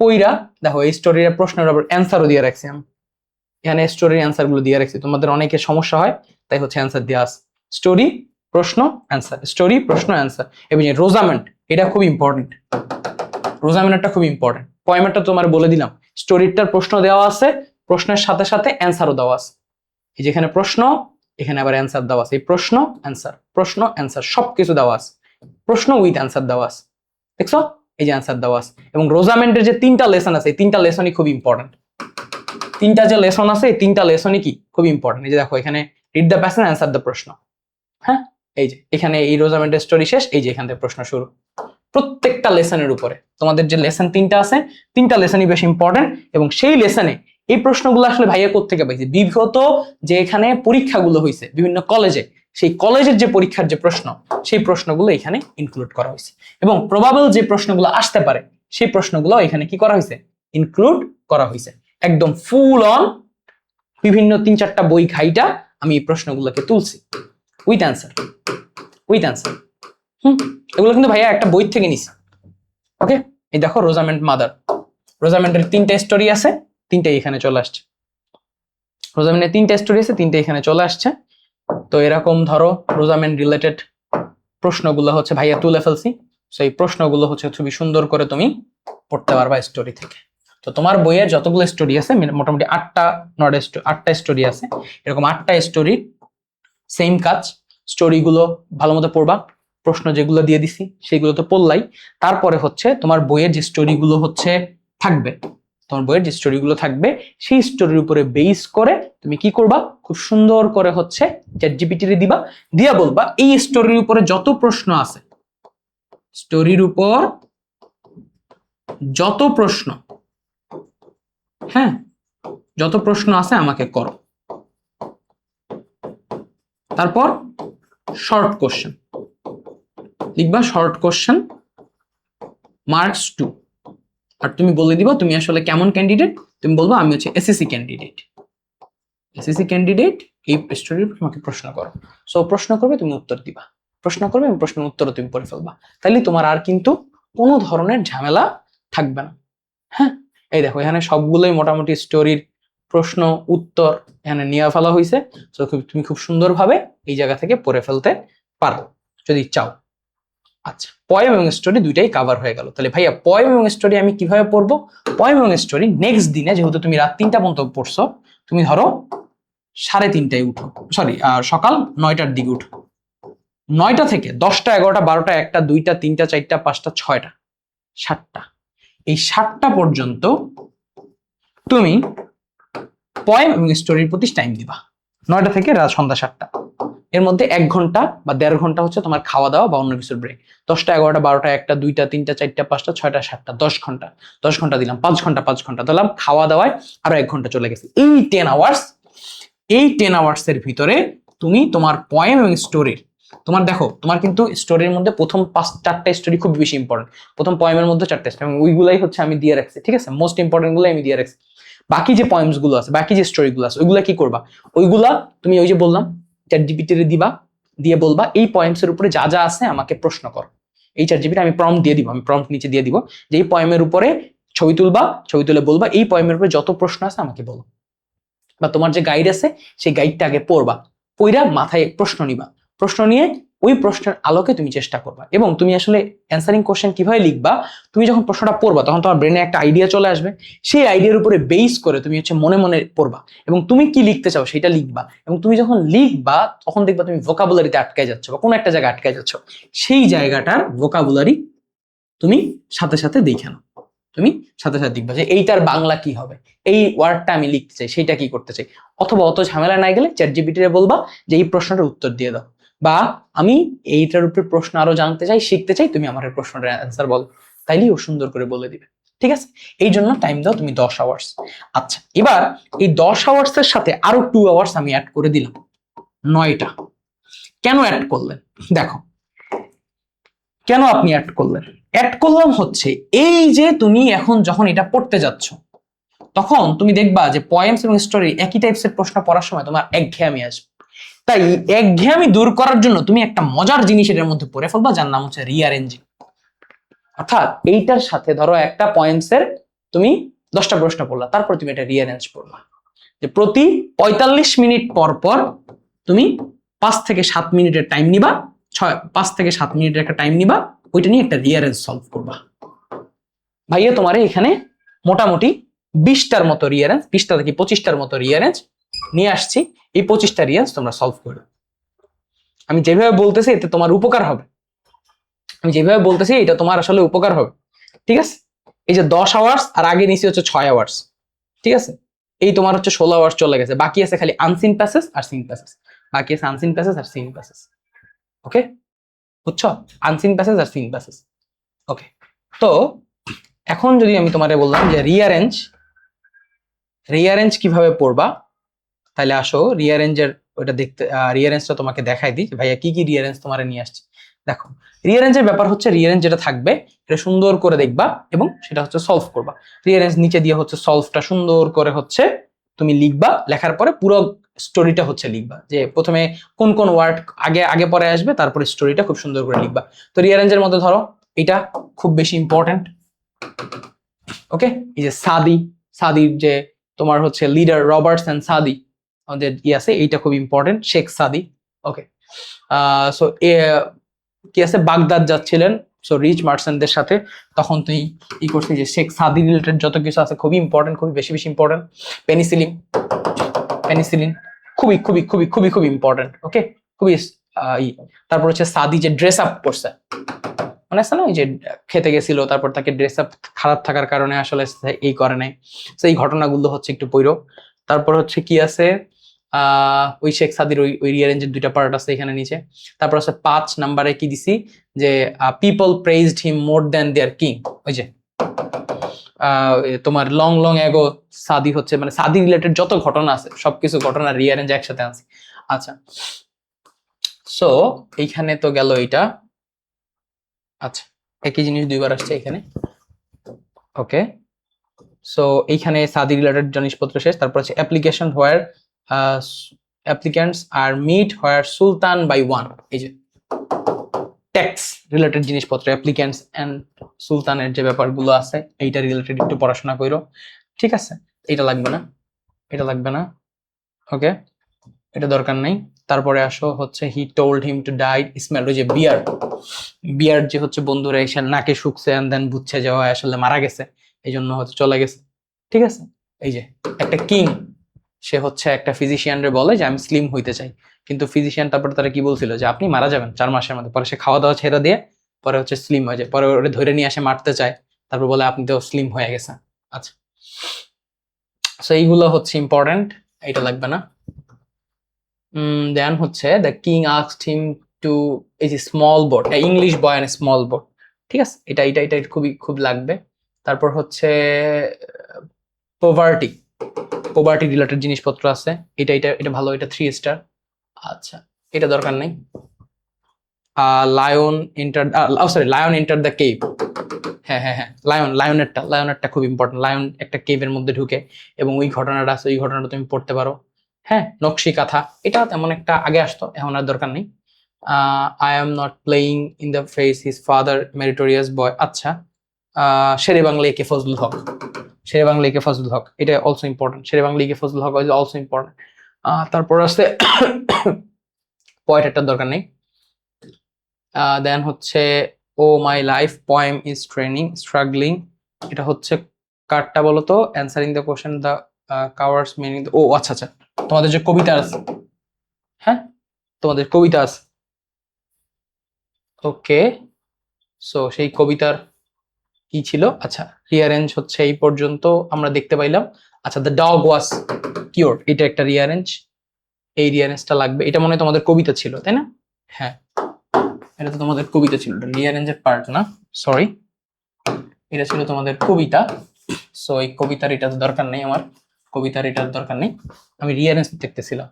পইরা দেখো এই স্টোরির প্রশ্নের উপর অ্যান্সারও দিয়ে রাখছি আমি, এখানে স্টোরির অ্যান্সার গুলো দিয়ে রাখছি। তোমাদের অনেকের সমস্যা হয় তাই হচ্ছে অ্যান্সার দেওয়া আছে, স্টোরি প্রশ্ন অ্যান্সার, স্টোরি প্রশ্ন অ্যান্সার। এবং রোজামেন্ট, এটা খুব ইম্পর্টেন্ট, রোজামেন্টটা খুব ইম্পর্টেন্ট। পয়েমেরটা তোমার বলে দিলাম, স্টোরিটার প্রশ্ন দেওয়া আছে, প্রশ্নের সাথে সাথে অ্যান্সারও দেওয়া আছে। এই যেখানে প্রশ্ন, এখানে আবার অ্যান্সার দেওয়া আছে, এই প্রশ্ন অ্যান্সার সবকিছু দেওয়া আছে, প্রশ্ন উইথ অ্যান্সার দেওয়া আছে, দেখছো, এই যে অ্যান্সার দেওয়া আছে। এবং রোজামেন্টের যে 3টা লেসন আছে, এই 3টা লেসনই খুব ইম্পর্টেন্ট। 3টা যে লেসন আছে এই 3টা লেসনই কি খুব ইম্পর্টেন্ট। এই যে দেখো এখানে read the passage, answer the প্রশ্ন। হ্যাঁ, এই যে এখানে এই রোজামেন্টের স্টোরি শেষ, এই যে এখান থেকে প্রশ্ন শুরু। প্রত্যেকটা লেসনের উপরে তোমাদের যে লেসন 3টা আছে, 3টা লেসনই বেশ ইম্পর্টেন্ট। এবং সেই লেসনে এই প্রশ্নগুলো আসলে ভাইয়া কোত্থেকে পাইছে, বিগত যে এখানে পরীক্ষাগুলো হয়েছে বিভিন্ন কলেজে, সেই কলেজের যে পরীক্ষার যে প্রশ্ন, সেই প্রশ্নগুলো এখানে ইনক্লুড করা হয়েছে। এবং প্রবাবল যে প্রশ্নগুলো আসতে পারে সেই প্রশ্নগুলো এখানে কি করা হয়েছে, ইনক্লুড করা হয়েছে। একদম ফুল অন বিভিন্ন 3-4টা বই খাইটা আমি এই প্রশ্নগুলোকে তুলছি উইথ অ্যান্সার। এগুলো কিন্তু ভাইয়া একটা বই থেকে নিছি, ওকে। এই দেখো রোজামেন্ট মাদার, রোজামেন্টের 3টা স্টোরি আছে, তিনটাই এখানে চলে আসছে। রোজামিনের 3টা স্টোরি আছে, 3টা এখানে চলে আসছে। তো এরকম ধরো রোজামিন রিলেটেড প্রশ্নগুলো হচ্ছে ভাইয়া তুলে ফেলছি। সেই প্রশ্নগুলো হচ্ছে খুবই সুন্দর করে তুমি পড়তে পারবা স্টোরি থেকে। তো তোমার বইয়ের যতগুলো স্টোরি আছে মোটামুটি 8টা স্টোরি আছে, এরকম 8টা স্টোরির সেম কাজ। স্টোরিগুলো ভালো মতো পড়বা, প্রশ্ন যেগুলো দিয়ে দিছি সেগুলো তো পড়লাই। তারপরে হচ্ছে তোমার বইয়ের যে স্টোরিগুলো হচ্ছে থাকবে, তোমার বইয়ের যে স্টোরিগুলো থাকবে সেই স্টোরির উপরে বেস করে তুমি কি করবা, খুব সুন্দর করে হচ্ছে চ্যাটজিপিটি রে দিবা, দিয়া বলবা এই স্টোরির উপরে যত প্রশ্ন আছে, স্টোরির উপর যত প্রশ্ন, হ্যাঁ যত প্রশ্ন আছে আমাকে করো। তারপর শর্ট কোশ্চেন লিখবা, শর্ট কোশ্চেন মার্কস 2। আর তুমি বলে দিবা তুমি আসলে কেমন ক্যান্ডিডেট, তুমি বলবো আমি হচ্ছে এসএসসি ক্যান্ডিডেট। এসএসসি ক্যান্ডিডেট, এই স্টোরির উপর আমাকে প্রশ্ন করো। সো প্রশ্ন করবে, তুমি উত্তর দিবা, প্রশ্ন করবে এবং প্রশ্নের উত্তরও তুমি পড়ে ফেলবা। তাইলে তোমার আর কিন্তু কোনো ধরনের ঝামেলা থাকবে না। হ্যাঁ, এই দেখো এখানে সবগুলোই মোটামুটি স্টোরির প্রশ্ন উত্তর এখানে নিয়ে ফেলা হয়েছে। তো তুমি খুব সুন্দরভাবে এই জায়গা থেকে পড়ে ফেলতে পারো যদি চাও। আচ্ছা, পয়েম এবং স্টোরি দুইটাই কভার হয়ে গেল। তাহলে ভাইয়া পয়েম এবং স্টোরি আমি কিভাবে পড়বো? পয়েম এবং স্টোরি নেক্সট দিনে, যেহেতু তুমি রাত 3টা পর্যন্ত পড়ছো, তুমি ধরো 3:30টায় উঠো, সরি সকাল 9টার দিকে উঠো। 9টা থেকে 10টা 11টা 12টা 1টা 2টা 3টা 4টা 5টা 6টা 7টা, এই 7টা পর্যন্ত তুমি পয়েম এবং স্টোরির প্রতি টাইম দিবা। 9টা থেকে রাত সন্ধ্যা 7টা, এর মধ্যে 1 ঘন্টা বা 1.5 ঘন্টা হচ্ছে তোমার খাওয়া দাওয়া বা অন্য কিছুর ব্রেক। 10টা 11টা 12টা 1টা 2টা 3টা 4টা 5টা 6টা 7টা 10 ঘন্টা, 10 ঘন্টা দিলাম, 5 ঘন্টা দিলাম, খাওয়া দাওয়ায় আরো 1 ঘন্টা চলে গেছে। এই 10 আওয়ার্স, এই 10 আওয়ার্স এর ভিতরে তুমি তোমার পয়েম এবং স্টোরির, তোমার দেখো তোমার কিন্তু স্টোরির মধ্যে প্রথম 4টা স্টোরি খুব বেশি ইম্পর্টেন্ট, প্রথম পয়েমের মধ্যে 4টা স্টোরি, এবং ওইগুলাই হচ্ছে আমি দিয়ে রাখছি, ঠিক আছে, মোস্ট ইম্পর্টেন্ট গুলো আমি দিয়ে রাখছি। বাকি যে পয়েমস গুলো আছে, বাকি যে স্টোরি গুলো আছে, ওইগুলা কি করবা, ওইগুলা তুমি ওই যে বললাম চ্যাটজিপিটি রে দিবা, দিয়ে বলবা এই পয়েমস এর উপরে যা যা আছে আমাকে প্রশ্ন কর। এই চ্যাটজিপিটি আমি প্রম্পট দিয়ে দিব, আমি প্রম্পট নিচে দিয়ে দিব যে এই পয়েমের উপরে ছবি তুলবা, ছবি তুলে বলবা এই পয়েমের উপরে যত প্রশ্ন আছে আমাকে বলো। বা তোমার যে গাইড আছে সেই গাইডটা আগে পড়বা, পড়া মাথায় প্রশ্ন নিবা, প্রশ্ন নিয়ে ওই প্রশ্নের আলোকে তুমি চেষ্টা করবা। এবং তুমি আসলে অ্যান্সারিং কোশ্চেন কিভাবে লিখবা, তুমি যখন প্রশ্নটা পড়বা তখন তোমার ব্রেনে একটা আইডিয়া চলে আসবে, সেই আইডিয়ার উপরে বেস করে তুমি হচ্ছে মনে মনে পড়বা এবং তুমি কি লিখতে চাও সেটা লিখবা। এবং তুমি যখন লিখবা তখন দেখবা তুমি ভোকাবুলারিতে আটকে যাচ্ছ বা কোনো একটা জায়গায় আটকে যাচ্ছ, সেই জায়গাটার ভোকাবুলারি তুমি সাথে সাথে দেখে নাও, তুমি সাথে সাথে দেখবা যে এইটার বাংলা কি হবে, এই ওয়ার্ডটা আমি লিখতে চাই সেটা কি করতে চাই। অথবা অত ঝামেলা না গেলে চ্যাটজিপিটি রে বলবা যে এই প্রশ্নটার উত্তর দিয়ে দাও, বা আমি এইটার উপরে প্রশ্ন আরো জানতে চাই, শিখতে চাই, তুমি আমার এই প্রশ্নটার অ্যান্সার বলো, তাইলেই ও সুন্দর করে বলে দিবে। ঠিক আছে, এই জন্য টাইম দাও তুমি 10 আওয়ার্স। আচ্ছা, এবার এই 10 আওয়ার্স এর সাথে আরো 2 আওয়ার্স আমি অ্যাড করে দিলাম, 9টা। কেন অ্যাড করলেন দেখো, কেন আপনি অ্যাড করলেন? অ্যাড করলাম হচ্ছে এই যে তুমি এখন যখন এটা পড়তে যাচ্ছ তখন তুমি দেখবা যে পয়েমস এবং স্টোরি একই টাইপসের প্রশ্ন পড়ার সময় তোমার একঘেয়েমি আসবে। তাই একঘেয়েমি দূর করার জন্য তুমি একটা মজার জিনিস এর মধ্যে পড়ে ফেলবা, যার নাম হচ্ছে রিঅ্যারেঞ্জিং। অর্থাৎ এইটার সাথে ধরো একটা পয়েমস এর তুমি 10টা প্রশ্ন পড়লা, তারপর তুমি এটা রিঅ্যারেঞ্জ করলা, যে প্রতি 45 মিনিট পর পর তুমি 5 থেকে 7 মিনিটের টাইম নিবা, 5 থেকে 7 মিনিটের একটা টাইম নিবা, ওইটা নিয়ে একটা রিঅ্যারেঞ্জ সলভ করবা। ভাইয়া তোমারে এখানে মোটামুটি 20টার মতো রিঅ্যারেঞ্জ, 20টা থেকে 25টার মতো রিঅ্যারেঞ্জ নিয়ে আসছি। এই 25টা রিঅ্যারেঞ্জ তোমরা সলভ করো। আমি যেভাবে বলতেছি এতে তোমার উপকার হবে, আমি যেভাবে বলতেছি এটা তোমার আসলে উপকার হবে। ঠিক আছে, এই যে 10 আওয়ার্স আর আগে নিচে হচ্ছে 6 আওয়ার্স, ঠিক আছে, এই তোমার হচ্ছে 16 আওয়ার্স চলে গেছে, বাকি আছে খালি আনসিন প্যাসেজ আর সিন প্যাসেজ, বাকি আছে আনসিন প্যাসেজ আর সিন প্যাসেজ। ওকে, বুঝছো, আনসিন প্যাসেজ আর সিন প্যাসেজ। ওকে, তো এখন যদি আমি তোমারে বললাম যে রিঅ্যারেঞ্জ কিভাবে পড়বা, তাহলে আসো রিঅ্যারেঞ্জের ওটা দেখতে, রিঅ্যারেঞ্জটা তোমাকে দেখাই দিই ভাইয়া কি কি রিঅ্যারেঞ্জ তোমারে নিয়ে আসছে। দেখো, রিঅ্যারেঞ্জের ব্যাপার হচ্ছে রিঅ্যারেঞ্জ যেটা থাকবে এটা সুন্দর করে দেখবা এবং সেটা হচ্ছে সলভ করবা। রিঅ্যারেঞ্জ নিচে দিয়ে হচ্ছে সলভটা সুন্দর করে হচ্ছে তুমি লিখবা, লেখার পরে পুরো স্টোরিটা হচ্ছে লিখবা, যে প্রথমে কোন কোন ওয়ার্ড আগে আগে পরে আসবে, তারপরে স্টোরিটা খুব সুন্দর করে লিখবা। তো রিঅ্যারেঞ্জের মধ্যে ধরো এটা খুব বেশি ইম্পর্টেন্ট। ওকে, এই যে সাদির যে তোমার হচ্ছে লিডার রবার্টস এন্ড সাদি, আমাদের আছে, এইটা খুব ইম্পর্টেন্ট, শেখ সাদি। ওকে, সো কি আছে, বাগদাদ যাচ্ছিলেন সো রিচ মার্চেন্টদের সাথে, তখন তুই ই করছিস যে শেখ সাদি রিলেটেড যত কিছু আছে খুবই ইম্পর্টেন্ট, খুবই বেশি বেশি ইম্পর্টেন্ট। পেনিসিলিন, পেনিসিলিন খুবই খুবই খুবই খুবই খুবই ইম্পর্টেন্ট। ওকে, খুবই তারপর হচ্ছে সাদি যে ড্রেস আপ করছে, মানে আছে না ওই যে খেতে গেছিল, তারপর তাকে ড্রেস আপ খারাপ থাকার কারণে আসলে এই করে নাই, তো এই ঘটনাগুলো হচ্ছে একটু পইরো। তারপর হচ্ছে কি আছে, ওই শেখ সাদির ওই রিয়ারেঞ্জের দুইটা পার্ট আছে এখানে নিচে। তারপর হচ্ছে 5 নাম্বারে কি দিছি যে পিপল প্রেইজড হিম মোর দ্যান দেয়ার কিং, ওই যে তোমার লং লং এগো সাদি হচ্ছে, মানে সাদি রিলেটেড যত ঘটনা আছে সবকিছু ঘটনা রিয়ারেঞ্জ একসাথে আনছি। আচ্ছা, সো এইখানে তো গেল এইটা। আচ্ছা, একই জিনিস দুইবার আসছে এখানে। ওকে, সো এইখানে সাদি রিলেটেড জিনিসপত্র শেষ। তারপর হচ্ছে application where applicants are meet where Sultan by one, এই যে ট্যাক্স রিলেটেড জিনিসপত্র, অ্যাপ্লিক্যান্টস এন্ড সুলতানের যে ব্যাপারগুলো আছে এইটা রিলেটেড একটু পড়াশোনা করো, ঠিক আছে? এটা লাগবে না, এটা লাগবে না। ওকে, এটা দরকার নাই। তারপরে আসো হচ্ছে he told him to dye smell, ওই যে বিয়ার্ড যে হচ্ছে বন্ধুরা এসে নাকে শুকছে এন্ড দেন বুঝছে যাওয়া আসলে মারা গেছে, এই জন্য হচ্ছে চলে গেছে, ঠিক আছে? এই যে একটা কিং, সে হচ্ছে একটা ফিজিশিয়ানরে বলে যে আমি স্লিম হইতে চাই, কিন্তু ফিজিশিয়ান তারপরে তারা কি বলছিল যে আপনি মারা যাবেন 4 মাসের মধ্যে। পরে সে খাওয়া দাওয়া ছেড়ে দিয়ে পরে হচ্ছে স্লিম হয়ে যায়, পরে ওরে ধরে নিয়ে আসে মারতে চায়, তারপর বলে আপনি তো স্লিম হয়ে গেছেন। আচ্ছা, সো এইগুলো হচ্ছে ইম্পর্টেন্ট, এটা লাগবে না। দেন হচ্ছে the king asked him to, এই যে small boat, English boy and small boat, ঠিক আছে? এটা এটা এটা খুবই খুব লাগবে। তারপর হচ্ছে পোভার্টি, পোভার্টি রিলেটেড জিনিসপত্র আছে, এটা এটা এটা ভালো, এটা 3 স্টার। আচ্ছা, এটা দরকার নেই। Lion enter, sorry, lion enter the cave, হ্যাঁ হ্যাঁ হ্যাঁ, লায়নেরটা খুব ইম্পর্টেন্ট। লায়ন একটা কেভের মধ্যে ঢুকে এবং ওই ঘটনাটা আছে, ওই ঘটনাটা তুমি পড়তে পারো। হ্যাঁ, নকশি কাঁথা, এটা তেমন একটা আগে আসতো, এখন আর দরকার নেই। I am not playing in the face his father meritorious boy, আচ্ছা। শেরে বাংলা একে ফজলুল হক, শেরে বাংলা একে ফজলুল হক, এটা also important. Shere Bangla A K Fazlul Huq is also important. তারপর আছে পোয়েটেরটার দরকার নেই। দেন হচ্ছে O my life poem is training struggling, এটা হচ্ছে কারটা বলো তো, answering the question the cowards meaning, ও আচ্ছা আচ্ছা, তোমাদের যে কবিতা আছে, হ্যাঁ তোমাদের কবিতা আছে, ওকে, সো সেই কবিতার কি ছিল? আচ্ছা, রিয়ারেঞ্জ হচ্ছে এই পর্যন্ত আমরা দেখতে পাইলাম। আচ্ছা, দ্য ডগ ওয়াজ কিওর, এটা একটা রিয়ারেঞ্জ, এই রিয়ারেঞ্জটা লাগবে। এটা মনে হয় তোমাদের কবিতা ছিল, তাই না? হ্যাঁ, এটা তো তোমাদের কবিতা ছিল, রিয়ারেঞ্জের পার্ট না, সরি, এটা ছিল তোমাদের কবিতা। সো এই কবিতার এটা দরকার নেই, আমার কবিতার এটার দরকার নেই, আমি রিয়ারেঞ্জ দেখতেছিলাম।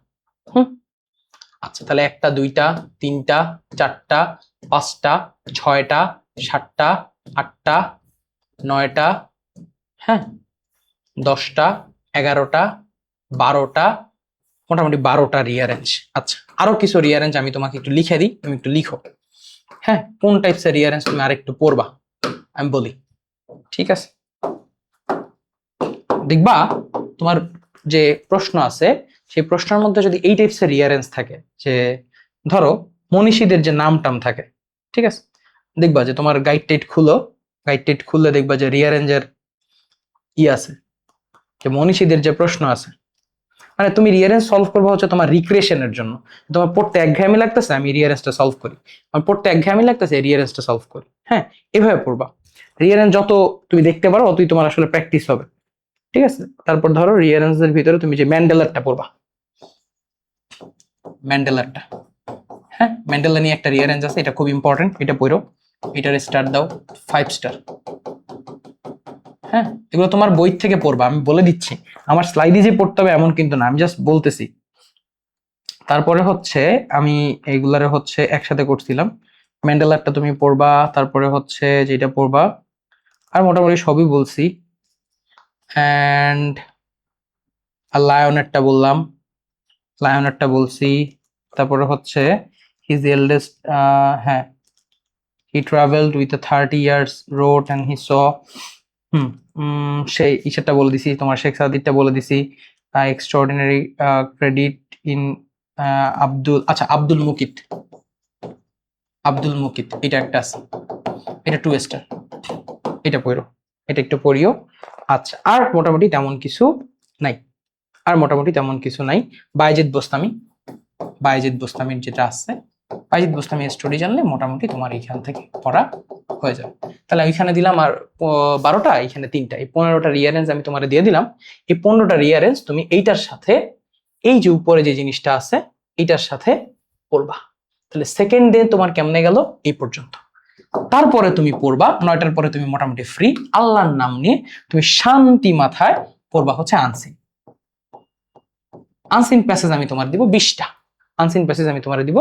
আচ্ছা, তাহলে 1টা 2টা 3টা 4টা 5টা 6টা 7টা 8টা 9টা, হ্যাঁ 10টা 11টা 12টা, মোটামুটি 12টা রিয়ারেঞ্জ। আচ্ছা, আরো কিছু রিয়ারেঞ্জ আমি তোমাকে একটু লিখে দিই, তুমি একটু লিখো, হ্যাঁ কোন টাইপসের রিয়ারেঞ্জ তুমি আরেকটু পড়বা আমি বলি, ঠিক আছে? দেখবা তোমার যে প্রশ্ন আছে সেই প্রশ্নের মধ্যে যদি এই টাইপসের রিয়ারেঞ্জ থাকে, যে ধরো মনীষীদের যে নাম টাম থাকে, ঠিক আছে, দেখবা যে তোমার গাইড টাইড খুলো, গাইড টাইড খুললে দেখবা যে রিয়ারেঞ্জের ই আছে, যে মনীষীদের যে প্রশ্ন আছে, মানে তুমি রিয়ারেঞ্জ সলভ করবো হচ্ছে তোমার রিক্রিয়েশনের জন্য। তোমার পড়তে একঘেয়েমি লাগতেছে, আমি রিয়ারেঞ্জটা সলভ করি, আমার পড়তে একঘেয়েমি লাগতেছে, রিয়ারেঞ্জটা সলভ করি, হ্যাঁ এভাবে পড়বা। রিয়ারেঞ্জ যত তুমি দেখতে পারো অতই তোমার আসলে প্র্যাকটিস হবে, ঠিক আছে? তারপর ধরো রিয়ারেঞ্জের ভিতরে তুমি যে ম্যান্ডেলারটা পড়বা, ম্যান্ডেলারটা, হ্যাঁ ম্যান্ডেলা নিয়ে একটা রিয়ারেঞ্জ আছে, এটা খুব ইম্পর্টেন্ট, এটা পড়ো, এটার স্টার দাও 5 স্টার। হ্যাঁ, এগুলো তোমার বই থেকে পড়বা, আমি বলে দিচ্ছি, আমার স্লাইডে যে পড়তে হবে এমন কিন্তু না, আমি জাস্ট বলতেছি। তারপরে হচ্ছে আমি এইগুলারে হচ্ছে একসাথে করছিলাম, ম্যান্ডেলারটা তুমি পড়বা, তারপরে হচ্ছে যেটা পড়বা, আর মোটামুটি সবই বলছি। অ্যান্ড লায়নেরটা বললাম, লায়নেরটা বলছি। তারপরে হচ্ছে হিজ এল্ডেস্ট, হ্যাঁ he travelled with 30 years road and he saw হুম সেই ইসেরটা বলে দিছি, তোমার শেখ সাদিরটা বলে দিছি। Extraordinary credit in Abdul Mukit, এটা একটা আছে, এটা 2 স্টার, এটা পড়ো, এটা একটু পড়িও। আচ্ছা, আর মোটামুটি তেমন কিছু নাই, বায়েজিদ বোস্তামির যেটা আছে, বায়েজিদ বোস্তামির স্টোরি জানলে মোটামুটি তোমার এইখান থেকে পড়া হয়ে যাবে। তাহলে এইখানে দিলাম আর 12টা, এইখানে 3টা, এই 15টা রিয়ারেঞ্জ আমি তোমার দিয়ে দিলাম। এই 15টা রিয়ারেঞ্জ তুমি এইটার সাথে, এই যে উপরে যে জিনিসটা আছে এইটার সাথে পড়বা। তাহলে সেকেন্ড ডে তোমার কেমনে গেল এই পর্যন্ত। তারপরে তুমি পড়বা 9টার পরে, তুমি মোটামুটি ফ্রি, আল্লাহর নাম নিয়ে তুমি শান্তি মাথায় পড়বা হচ্ছে আনসিন। আনসিন প্যাসেজ আমি তোমার দিব 20টা, আনসিন প্যাসেজ আমি তোমার দিব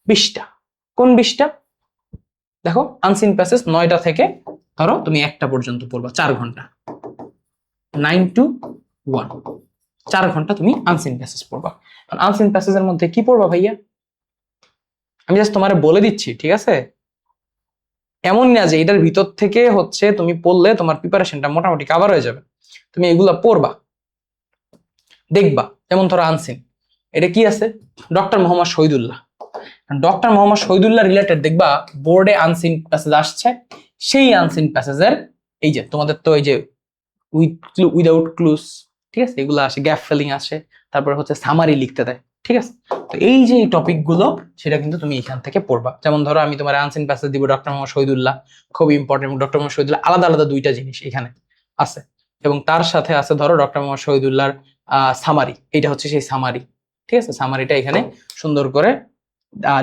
20টা। কোন 20টা? দেখো, আনসিন প্যাসেজ 9টা থেকে ধরো তুমি 1টা পর্যন্ত পড়বা, 4 ঘন্টা, 9 to 1, 4 ঘন্টা তুমি আনসিন প্যাসেজ পড়বা। আনসিন প্যাসেজের মধ্যে কি পড়বা ভাইয়া? আমি জাস্ট তোমারে বলে দিচ্ছি, ঠিক আছে? এমন না যে এটার ভিতর থেকে হচ্ছে তুমি পড়লে তোমার প্রিপারেশনটা মোটামুটি কভার হয়ে যাবে। তুমি এগুলা পড়বা, দেখবা। যেমন ধরো আনসিন, এটা কি আছে? Doctor Mohammad Shahidullah, doctor Mohammad Shahidullah related দেখবা বোর্ডে আনসিন প্যাসেজ আসছে। সেই আনসিন প্যাসেজের এই যে তোমাদের তো এই যে উইদাউট ক্লুজ, ঠিক আছে, এগুলো আসে, গ্যাপ ফিলিং আসে, তারপরে হচ্ছে সামারি লিখতে দেয়, ঠিক আছে? তো এই যে টপিক গুলো, সেটা কিন্তু তুমি এখান থেকে পড়বা। যেমন ধরো আমি তোমার আনসিন প্যাসেজ দিব ডক্টর মোহাম্মদ শহীদুল্লাহ, খুব ইম্পর্টেন্ট। ডক্টর মোহাম্মদ শহীদুল্লাহ আলাদা আলাদা 2টা জিনিস এখানে আছে, এবং তার সাথে আছে ধরো ডক্টর মোহাম্মদ শহীদুল্লাহর সামারি, এটা হচ্ছে সেই সামারি, ঠিক আছে? সামারিটা এখানে সুন্দর করে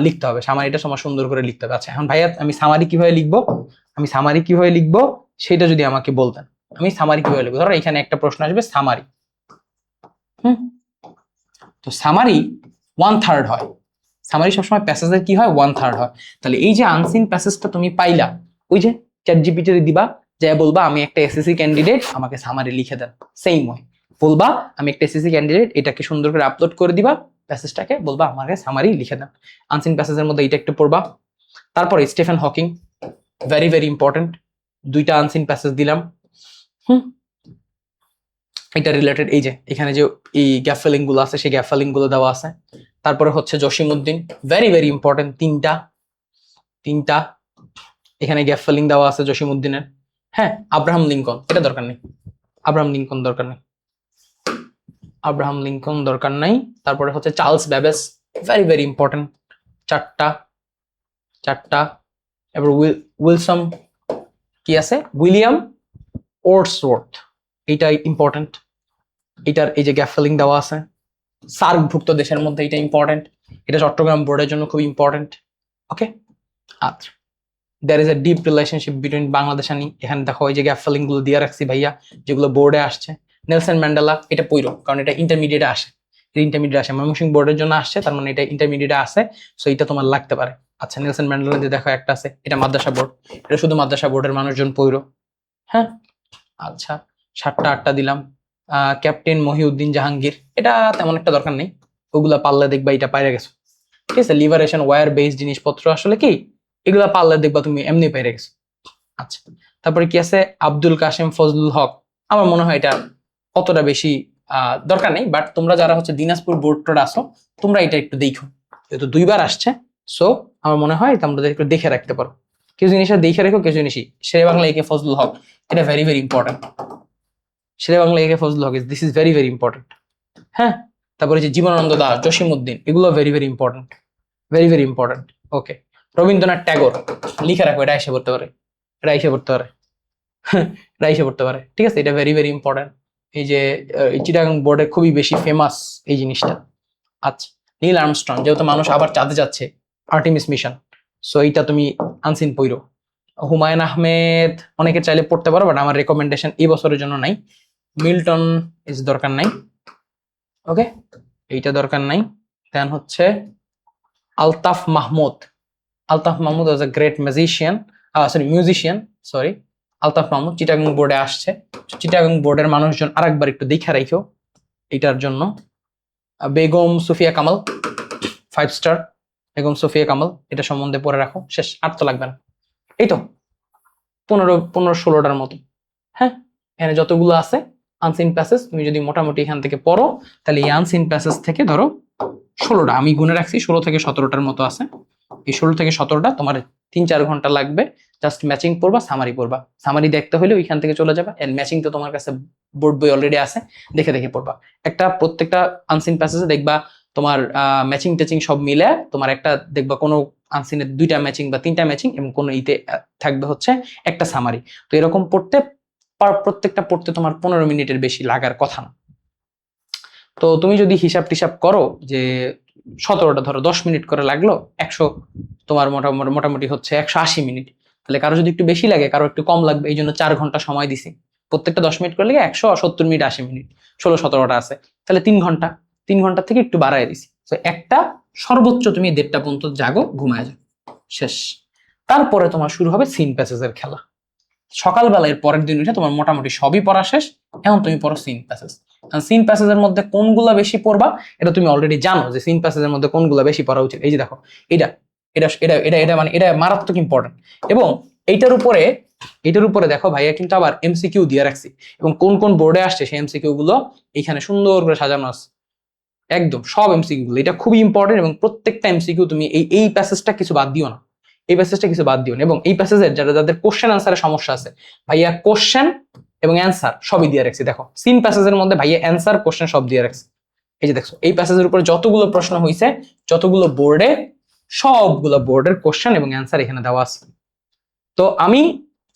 লিখতে হবে, সামারিটা সময় সুন্দর করে লিখতে হবে। আচ্ছা, এখন ভাইয়া আমি সামারি কিভাবে লিখবো, সেটা যদি আমাকে বলতেন, আমি সামারি কিভাবে লিখবো? ধরো এখানে একটা প্রশ্ন আসবে সামারি, তো সামারি 1/3 হয়, সামারি সবসময় প্যাসেজের কি হয় 1/3 হয়। তাহলে এই যে আনসিন প্যাসেজটা তুমি পাইলা, ওই যে চ্যাট জিপিটি দিবা, যা বলবা আমি একটা এসএসসি ক্যান্ডিডেট, আমাকে সামারি লিখে দেন। সেম হয়, বলবা আমি একটা এসএসসি ক্যান্ডিডেট, এটাকে সুন্দর করে আপলোড করে দিবা প্যাসেজটাকে, বলবা আমাকে সামারি লিখে দেন। আনসিন প্যাসেজের মধ্যে এটা একটু পড়বা। তারপরে Stephen Hawking, very very important, 2টা আনসিন প্যাসেজ দিলাম। এটা রিলেটেড, এই যে এখানে যে এই গ্যাপ ফিলিং গুলো আছে, সেই গ্যাপ ফিলিং গুলো দেওয়া আছে। তারপরে হচ্ছে জসিমউদ্দিন, ভেরি ভেরি ইম্পর্টেন্ট, 3টা এখানে গ্যাপ ফিলিং দেওয়া আছে জসিমউদ্দিনের। হ্যাঁ, আব্রাহাম লিঙ্কন, এটা দরকার নেই, আব্রাহাম লিঙ্কন দরকার নাই। তারপরে হচ্ছে Charles Babbage, very very important, 4টা। এবার উইলসন, কি আছে, উইলিয়াম ওর্ডসওয়ার্থ, এইটা ইম্পর্টেন্ট, এটার এই যে গ্যাপ ফিলিং দেওয়া আছে। সার্কভুক্ত দেশের মধ্যে এটা ইম্পর্টেন্ট, এটা চট্টগ্রাম বোর্ডের জন্য খুব ইম্পর্টেন্ট। ওকে, আচ্ছা, there is a deep relationship between Bangladesh and, এখানে দেখো এই যে গ্যাপ ফিলিং গুলো দিয়ে রাখছি ভাইয়া, যেগুলো বোর্ডে আসছে। নেলসন ম্যান্ডেলা, এটা পইরো, কারণ এটা ইন্টারমিডিয়েটে আসে, ময়মনসিংহ বোর্ডের জন্য আসছে, তার মানে এটা ইন্টারমিডিয়েটে আসে, সো এটা তোমার লাগতে পারে। আচ্ছা, নেলসন ম্যান্ডেলা যে দেখো একটা আছে, এটা মাদ্রাসা বোর্ড, এটা শুধু মাদ্রাসা বোর্ডের মানুষজন পইরো। হ্যাঁ, আচ্ছা, 7টা 8টা দিলাম। ক্যাপ্টেন মহিউদ্দিন জাহাঙ্গীর, এটা তেমন একটা দরকার নেই, ওগুলা পারলে দেখবা এটা পাইরে গেছো, ঠিক আছে? লিবারেশন ওয়্যার বেসড জিনিসপত্র আসলে কি, এগুলা পারলে দেখবা তুমি এমনি পাইরে গেছো। আচ্ছা, তারপরে কি আছে, আব্দুল কাশেম ফজলুল হক, আমার মনে হয় এটা অতটা বেশি দরকার নেই, বাট তোমরা যারা হচ্ছে দিনাজপুর বোর্ডটা আসো, তোমরা এটা একটু দেখো, যেহেতু 2বার আসছে, সো আমার মনে হয় তোমরা একটু দেখে রাখতে পারো। কিছু জিনিসটা দেখে রেখো, কিছু জিনিসই শেরে বাংলা একে ফজলুল হক, এটা very very important, Shere Bangla A K Fazlul Huq, this is very very important. হ্যাঁ, তারপরে যে জীবনানন্দ দাশ, জসিমউদ্দিন, এগুলো very very important, very very important. Okay, Rabindranath Tagore, লিখে রাখো, এটা এসে পড়তে পারে, এটা এসে পড়তে পারে, এটা এসে পড়তে পারে, ঠিক আছে? এটা ভেরি ভেরি ইম্পর্টেন্ট। এই যে চিটাগাং বোর্ডে খুবই বেশি ফেমাস এই জিনিসটা। আচ্ছা, নীল আর্মস্ট্রং, যেহেতু মানুষ আবার চাঁদে যাচ্ছে, আর্টেমিস মিশন, সো এইটা তুমি আনসিন পইরো। হুমায়ুন আহমেদ অনেকে চাইলে পড়তে পারো, বাট আমার রেকমেন্ডেশন এই বছরের জন্য নাই। মিল্টন ইজ দরকার নাই, ওকে, এইটা দরকার নাই। দেন হচ্ছে Altaf Mahmud, was a great musician, sorry, Altaf Mahmud Chittagong বোর্ডে আসছে, চিটাগাং বোর্ডের মানুষজন আরেকবার একটু দেখে রাখো এটার জন্য। বেগম সুফিয়া কামাল, 5 স্টার, বেগম সুফিয়া কামাল, এটা সম্বন্ধে পড়ে রাখো, শেষ, আর তো লাগবে না। এই তো 15-16টার মতো, হ্যাঁ, এখানে যতগুলো আছে আনসিন প্যাসেজ তুমি যদি মোটামুটি এখান থেকে পড়ো, তাহলে এই আনসিন প্যাসেজ থেকে ধরো 16টা আমি গুনে রাখছি, 16 থেকে 17টার মতো আছে। এই 16 থেকে 17টা তোমার 3-4 ঘন্টা লাগবে। জাস্ট ম্যাচিং পড়বা, সামারি পড়বা। সামারি দেখতে হলে ওইখান থেকে চলে যাবা, এন্ড ম্যাচিং তো তোমার কাছে বোর্ড বই অলরেডি আছে, দেখে দেখে পড়বা। প্রত্যেকটা আনসিন প্যাসেজে দেখবা তোমার ম্যাচিং টেচিং সব মিলে তোমার একটা দেখবা কোনো আনসিনের 2টা ম্যাচিং বা 3টা ম্যাচিং এবং কোনো ইতে থাকবে হচ্ছে একটা সামারি। তো এরকম প্রত্যেকটা পড়তে তোমার 15 মিনিটের বেশি লাগার কথা না। তো তুমি যদি হিসাব টিসাব করো যে 17টা ধরো 10 মিনিট করে লাগলো, 100 তোমার মোটামুটি হচ্ছে 180 মিনিট। তাহলে কারো যদি একটু বেশি লাগে, কারো একটু কম লাগবে, এই জন্য 4 ঘন্টা সময় দিছি। প্রত্যেকটা 10 মিনিট করে লেগে 170 মিনিট, 80 মিনিট, 16-17টা আছে, তাহলে 3 ঘন্টা। 3 ঘন্টা থেকে একটু বাড়ায় দিছি। তো একটা সর্বোচ্চ তুমি 1:30টা পর্যন্ত জাগো, ঘুমায় যাও, শেষ। তারপরে তোমার শুরু হবে সিন প্যাসেজের খেলা। সকালবেলায় পরের দিন উঠে তোমার মোটামুটি সবই পড়া শেষ, এখন তুমি পড়ো সিন প্যাসেজ। সিন প্যাসেজের মধ্যে কোনগুলা বেশি পড়বা এটা তুমি অলরেডি জানো, যে সিন প্যাসেজের মধ্যে কোনগুলা বেশি পড়া উচিত। এই যে দেখো, এটা এটা এটা এটা এটা মানে এটা মারাত্মক ইম্পর্টেন্ট। এবং এইটার উপরে দেখো ভাইয়া কিন্তু আবার এমসিকিউ দিয়ে রাখছি, এবং কোন কোন বোর্ডে আসছে সেই এমসিকিউ গুলো এখানে সুন্দর করে সাজানো আছে, একদম সব এমসিকিউ গুলো। এটা খুবই ইম্পর্টেন্ট, এবং প্রত্যেকটা এমসিকিউ তুমি এই প্যাসেজটা কিছু বাদ দিও না, এই প্যাসেজটা কিছু বাদ দিও না। এবং এই প্যাসেজের যাদের কোশ্চেন আনসারের সমস্যা আছে, ভাইয়া কোশ্চেন এবং অ্যান্সার সবই দিয়ে রাখছি। দেখো সিন প্যাসেজের মধ্যে ভাইয়া অ্যান্সার কোশ্চেন সব দিয়ে রাখছি। এই যে দেখছো, এই প্যাসেজের উপরে যতগুলো প্রশ্ন হয়েছে, যতগুলো বোর্ডে, সবগুলো বোর্ডের কোশ্চেন এবং অ্যান্সার এখানে দেওয়া আছে। তো আমি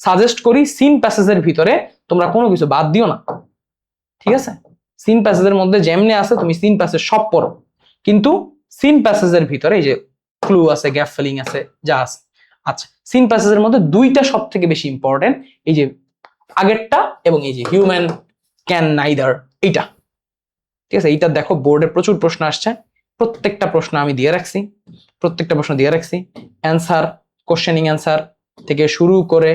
সাজেস্ট করি সিন প্যাসেজের ভিতরে তোমরা কোনো কিছু বাদ দিও না, ঠিক আছে? সিন প্যাসেজের মধ্যে যেমনি আছে তুমি সিন প্যাসেজ সব পড়ো, কিন্তু সিন প্যাসেজের ভিতরে এই যে ক্লু আছে, গ্যাপ ফিলিং আছে, যা আছে। আচ্ছা, সিন প্যাসেজের মধ্যে 2টা সব থেকে বেশি ইম্পর্টেন্ট, এই যে আগেরটা এবং এই যে হিউম্যান ক্যান নাইদার, এইটা, ঠিক আছে? এইটা দেখো বোর্ডে প্রচুর প্রশ্ন আসছে, প্রত্যেকটা প্রশ্ন আমি দিয়ে রাখছি, অ্যান্সার, কোশ্চেনিং অ্যান্সার থেকে শুরু করে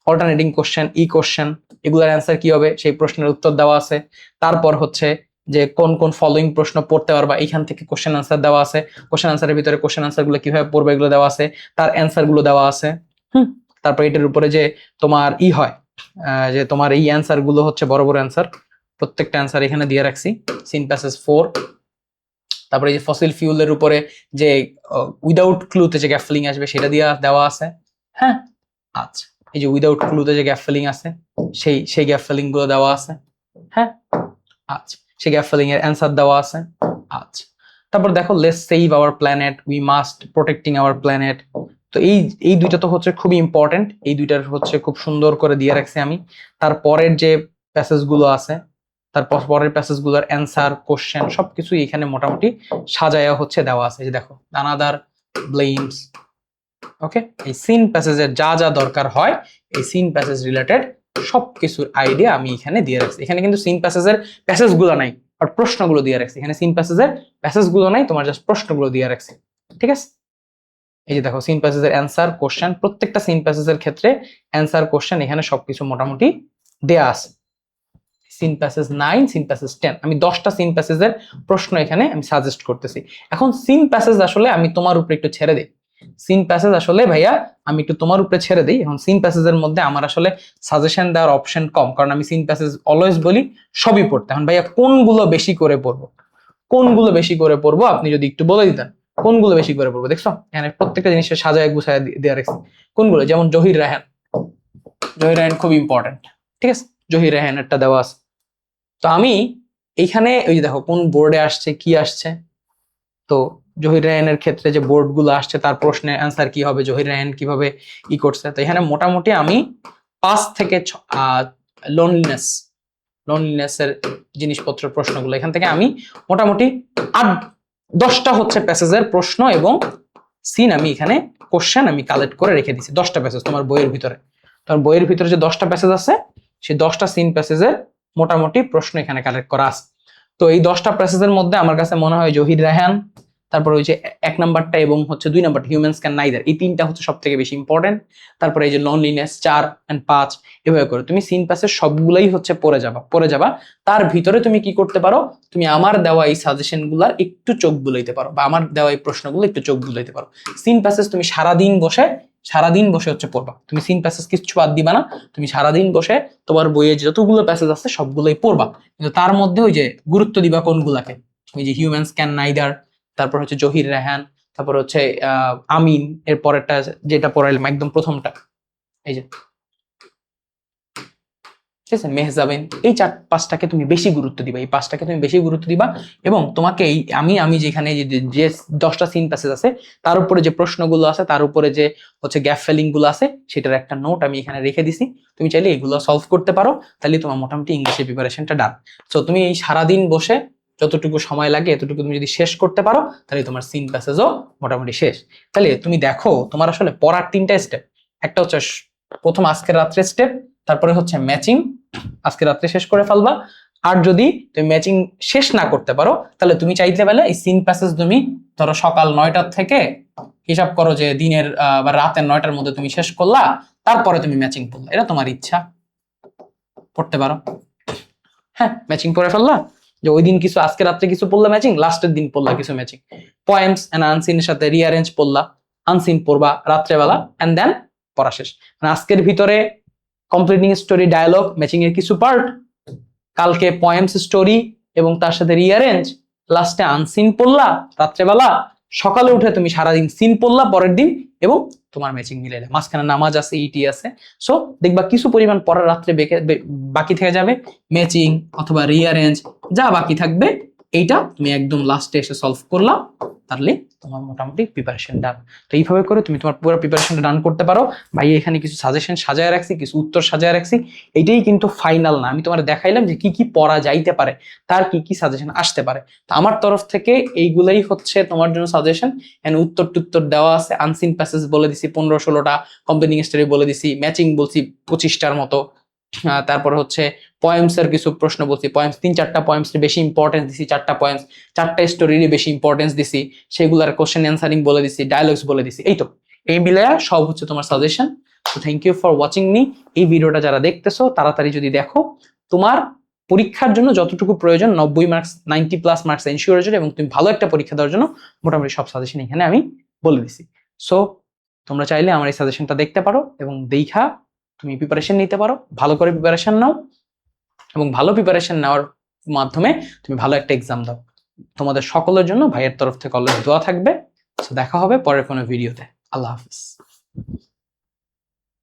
অল্টারনেটিং কোশ্চেন, কোশ্চেন, এগুলোর অ্যান্সার কি হবে সেই প্রশ্নের উত্তর দেওয়া আছে। তারপর হচ্ছে যে কোন কোন ফলোইং প্রশ্ন পড়তে পারবা, এইখান থেকে কোশ্চেন আনসার দেওয়া আছে, কোশ্চেন আনসারের ভিতরে কোশ্চেন আনসার গুলো কিভাবে পড়বে এগুলো দেওয়া আছে, তার অ্যান্সার গুলো দেওয়া আছে। তারপর এটার উপরে যে তোমার হয় যে তোমার এই অ্যান্সার গুলো হচ্ছে বড় বড় অ্যান্সার, প্রত্যেকটা অ্যান্সার এখানে দিয়ে রাখছি, সিন প্যাসেজ 4। তারপরে এই যে ফসিল ফিউলের উপরে যে উইদাউট ক্লুতে যে গ্যাপ ফিলিং আসবে সেটা দেওয়া আছে। হ্যাঁ, আচ্ছা, এই যে উইদাউট ক্লুতে যে গ্যাপ ফিলিং আছে সেই গ্যাপ ফিলিং গুলো দেওয়া আছে। হ্যাঁ, আচ্ছা, সেই গ্যাপ ফিলিং এর অ্যান্সার দেওয়া আছে। আচ্ছা, তারপর দেখো let's save our planet, we must protecting our planet. তো এই দুইটা তো হচ্ছে খুবই ইম্পর্টেন্ট, এই দুইটার হচ্ছে খুব সুন্দর করে দিয়ে রাখছি আমি। তারপরের যে প্যাসেজ গুলো আছে, তারপর পরের প্যাসেজ গুলোর অ্যান্সার, কোশ্চেন সবকিছু এখানে মোটামুটি সাজায়া হচ্ছে দেওয়া আছে। যে দেখো আনাদার ব্লেমস, ওকে, এই সিন প্যাসেজের যা যা দরকার হয় এই সিন প্যাসেজ রিলেটেড সবকিছুর আইডিয়া আমি এখানে দিয়ে রাখছি। এখানে কিন্তু সিন প্যাসেজের প্যাসেজগুলো নাই, আর প্রশ্নগুলো দিয়ে রাখছি। এখানে সিন প্যাসেজের প্যাসেজগুলো নাই, তোমার জাস্ট প্রশ্নগুলো দিয়ে রাখছি, ঠিক আছে? এই যে দেখো সিন প্যাসেজের অ্যান্সার, কোশ্চেন, প্রত্যেকটা সিন প্যাসেজের ক্ষেত্রে অ্যান্সার, কোশ্চেন এখানে সবকিছু মোটামুটি দেয়া আছে। সিন প্যাসেজ 9, সিন প্যাসেজ 10, আমি 10টা সিন প্যাসেজের প্রশ্ন এখানে আমি সাজেস্ট করতেছি। এখন সিন প্যাসেজ আসলে আমি তোমার উপরে একটু ছেড়ে দিই, সিন প্যাসেজ আসলে ভাইয়া আমি একটু তোমার উপরে ছেড়ে দিই। এখন সিন প্যাসেজের মধ্যে আমার আসলে সাজেশন দেওয়ার অপশন কম, কারণ আমি সিন প্যাসেজ অলওয়েজ বলি সবই পড়তে। এখন ভাইয়া কোনগুলো বেশি করে পড়বো আপনি যদি একটু বলে দিতেন, কোনগুলো বেশি করে পড়বো? দেখছো এখানে প্রত্যেকটা জিনিসের সাজায় গুছায় দেওয়া রাখছি। কোনগুলো? যেমন জহির রায়হান খুব ইম্পর্টেন্ট, ঠিক আছে? জহির রায়হানেরটা দেওয়া আছে। তো আমি এইখানে ওই যে দেখো কোন বোর্ডে আসছে, কি আসছে। তো জহির রায়হানের ক্ষেত্রে যে বোর্ড গুলো আসছে তার প্রশ্নের অ্যান্সার কি হবে, জহির রায়হান কিভাবে করছে। তো এখানে মোটামুটি আমি 5 থেকে লোনলিনেস এর জিনিসপত্র প্রশ্নগুলো এখান থেকে আমি মোটামুটি 8-10টা হচ্ছে প্যাসেজের প্রশ্ন এবং সিন আমি এখানে কোশ্চেন আমি কালেক্ট করে রেখে দিছি। 10টা প্যাসেজ তোমার বইয়ের ভিতরে যে 10টা প্যাসেজ আছে সেই 10টা সিন প্যাসেজের মোটামুটি প্রশ্ন এখানে কালেক্ট করা আছে। তো এই 10টা প্যাসেজের মধ্যে আমার কাছে মনে হয় জহির রায়হান, তারপর ওই যে 1 নাম্বারটা এবং হচ্ছে 2 নাম্বারটা হিউম্যানস ক্যান নাইদার, এই তিনটা হচ্ছে সব থেকে বেশি ইম্পর্টেন্ট। তারপরে এই যে লনলিনেস 4 and 5, এভাবে করে তুমি সিন প্যাসেজ সবগুলাই হচ্ছে পড়ে যাবা। তার ভিতরে তুমি কি করতে পারো, তুমি আমার দেওয়া এই সাজেশনগুলার একটু চোখ বুলাইতে পারো, বা আমার দেওয়া এই প্রশ্নগুলো একটু চোখ বুলাইতে পারো। সিন প্যাসেজ তুমি সারাদিন বসে হচ্ছে পড়বা, তুমি সিন প্যাসেজ কিছু বাদ দিবা না, তুমি সারাদিন বসে তোমার বইয়ে যতগুলো প্যাসেজ আছে সবগুলোই পড়বা, কিন্তু তার মধ্যে ওই যে গুরুত্ব দিবা কোনগুলাকে, ওই যে হিউম্যানস ক্যান নাইদার, তারপর হচ্ছে জহির রেহান, তারপর হচ্ছে আমিন, এর পরেরটা যেটা পড়াইলাম একদম প্রথমটা এই যে, ঠিক আছে, মেহজাবিন, এই 4-5টাকে তুমি বেশি গুরুত্ব দিবা, এই 5টাকে তুমি বেশি গুরুত্ব দিবা। এবং তোমাকে এই আমি যেখানে যে 10টা সিন প্যাসেজ আছে তার উপরে যে প্রশ্নগুলো আছে, তার উপরে যে হচ্ছে গ্যাপ ফিলিং গুলো আছে, সেটার একটা নোট আমি এখানে রেখে দিছি, তুমি চাইলে এগুলো সলভ করতে পারো, তাহলে তোমার মোটামুটি ইংলিশের প্রিপারেশনটা ডান। সো তুমি এই সারাদিন বসে যতটুকু সময় লাগে এতটুকু তুমি যদি শেষ করতে পারো, তাহলে তোমার সিন প্যাসেজও মোটামুটি শেষ। তাহলে তুমি দেখো তোমার আসলে পড়ার 3টা স্টেপ, একটা হচ্ছে প্রথম আজকের রাত্রে স্টেপ, তারপরে হচ্ছে ম্যাচিং, আজকে রাত্রে শেষ করে ফেলবা। আর যদি তুমি ম্যাচিং শেষ না করতে পারো, তাহলে তুমি চাইতে পারলে এই সিন প্যাসেজ তুমি ধরো সকাল 9টার থেকে হিসাব করো যে দিনের বা রাতের 9টার মধ্যে তুমি শেষ করলা, তারপরে তুমি ম্যাচিং পড়লা, এটা তোমার ইচ্ছা, পড়তে পারো। হ্যাঁ, ম্যাচিং পড়ে ফেললা, যে ওই দিন কিছু আজকে রাত্রে কিছু পড়লা ম্যাচিং, লাস্টের দিন পড়লা কিছু ম্যাচিং, পোয়েমস এন্ড আনসিনের সাথে রিঅ্যারেঞ্জ পড়লা, আনসিন পড়বা রাত্রেবেলা, এন্ড দেন পড়া শেষ। মানে আজকের ভিতরে কমপ্লিটিং স্টোরি, ডায়ালগ, ম্যাচিং এর কিছু পার্ট, কালকে পোয়েমস, স্টোরি এবং তার সাথে রিঅ্যারেঞ্জ, লাস্টে আনসিন পড়লা রাত্রেবেলা, সকালে উঠে তুমি সারাদিন সিন পড়লা পরের দিন, এবং তোমার ম্যাচিং মিলাইলে, মাঝখানে নামাজ আছে, ইটি আছে। সো দেখবা কিছু পরিমাণ পরের রাত্রে বাকি থেকে যাবে, ম্যাচিং অথবা রিঅ্যারেঞ্জ যা বাকি থাকবে, এইটা তুমি একদম লাস্টে এসে সলভ করলা, তাহলে তোমার মোটামুটি প্রিপারেশন ডান। তো এইভাবে করে তুমি তোমার পুরো প্রিপারেশনটা ডান করতে পারো। ভাই এখানে কিছু সাজেশন সাজায় রাখছি, কিছু উত্তর সাজায় রাখছি, এইটাই কিন্তু ফাইনাল না, আমি তোমার দেখাইলাম যে কি কি পড়া যাইতে পারে, তার কি কি সাজেশন আসতে পারে। তো আমার তরফ থেকে এইগুলাই হচ্ছে তোমার জন্য সাজেশন। এন্ড উত্তর টুত্তর দেওয়া আছে, আনসিন প্যাসেজ বলে দিছি 15-16টা, কম্বিনিং স্টোরি বলে দিছি, ম্যাচিং বলছি 25টার মতো, তারপর হচ্ছে পয়েমস এর কিছু প্রশ্ন বলছি, পয়েমস 3-4টা পয়েমস বেশি ইম্পর্টেন্স দিছি, 4টা পয়েমস 4টা স্টোরিরই বেশি ইম্পর্টেন্স দিছি, সেগুলার কোশ্চেন অ্যান্সারিং বলে দিছি, ডায়ালগস বলে দিছি, এই তো এই মিলায়া সব হচ্ছে তোমার সাজেশন। তো thank you for watching me. এই ভিডিওটা যারা দেখতেছো তাড়াতাড়ি যদি দেখো, তোমার পরীক্ষার জন্য যতটুকু প্রয়োজন 90 মার্কস 90+ মার্কস এনশিওরের জন্য, এবং তুমি ভালো একটা পরীক্ষা দেওয়ার জন্য মোটামুটি সব সাজেশন এখানে আমি বলে দিছি। সো তোমরা চাইলে আমার এই সাজেশনটা দেখতে পারো এবং দেখা তুমি প্রিপারেশন নিতে পারো, ভালো করে প্রিপারেশন নাও, এবং ভালো প্রিপারেশন নেওয়ার মাধ্যমে তুমি ভালো একটা এক্সাম দাও। তোমাদের সকলের জন্য ভাইয়ের তরফ থেকে অলরেডি দোয়া থাকবে। দেখা হবে পরের কোনো ভিডিওতে। আল্লাহ হাফিজ।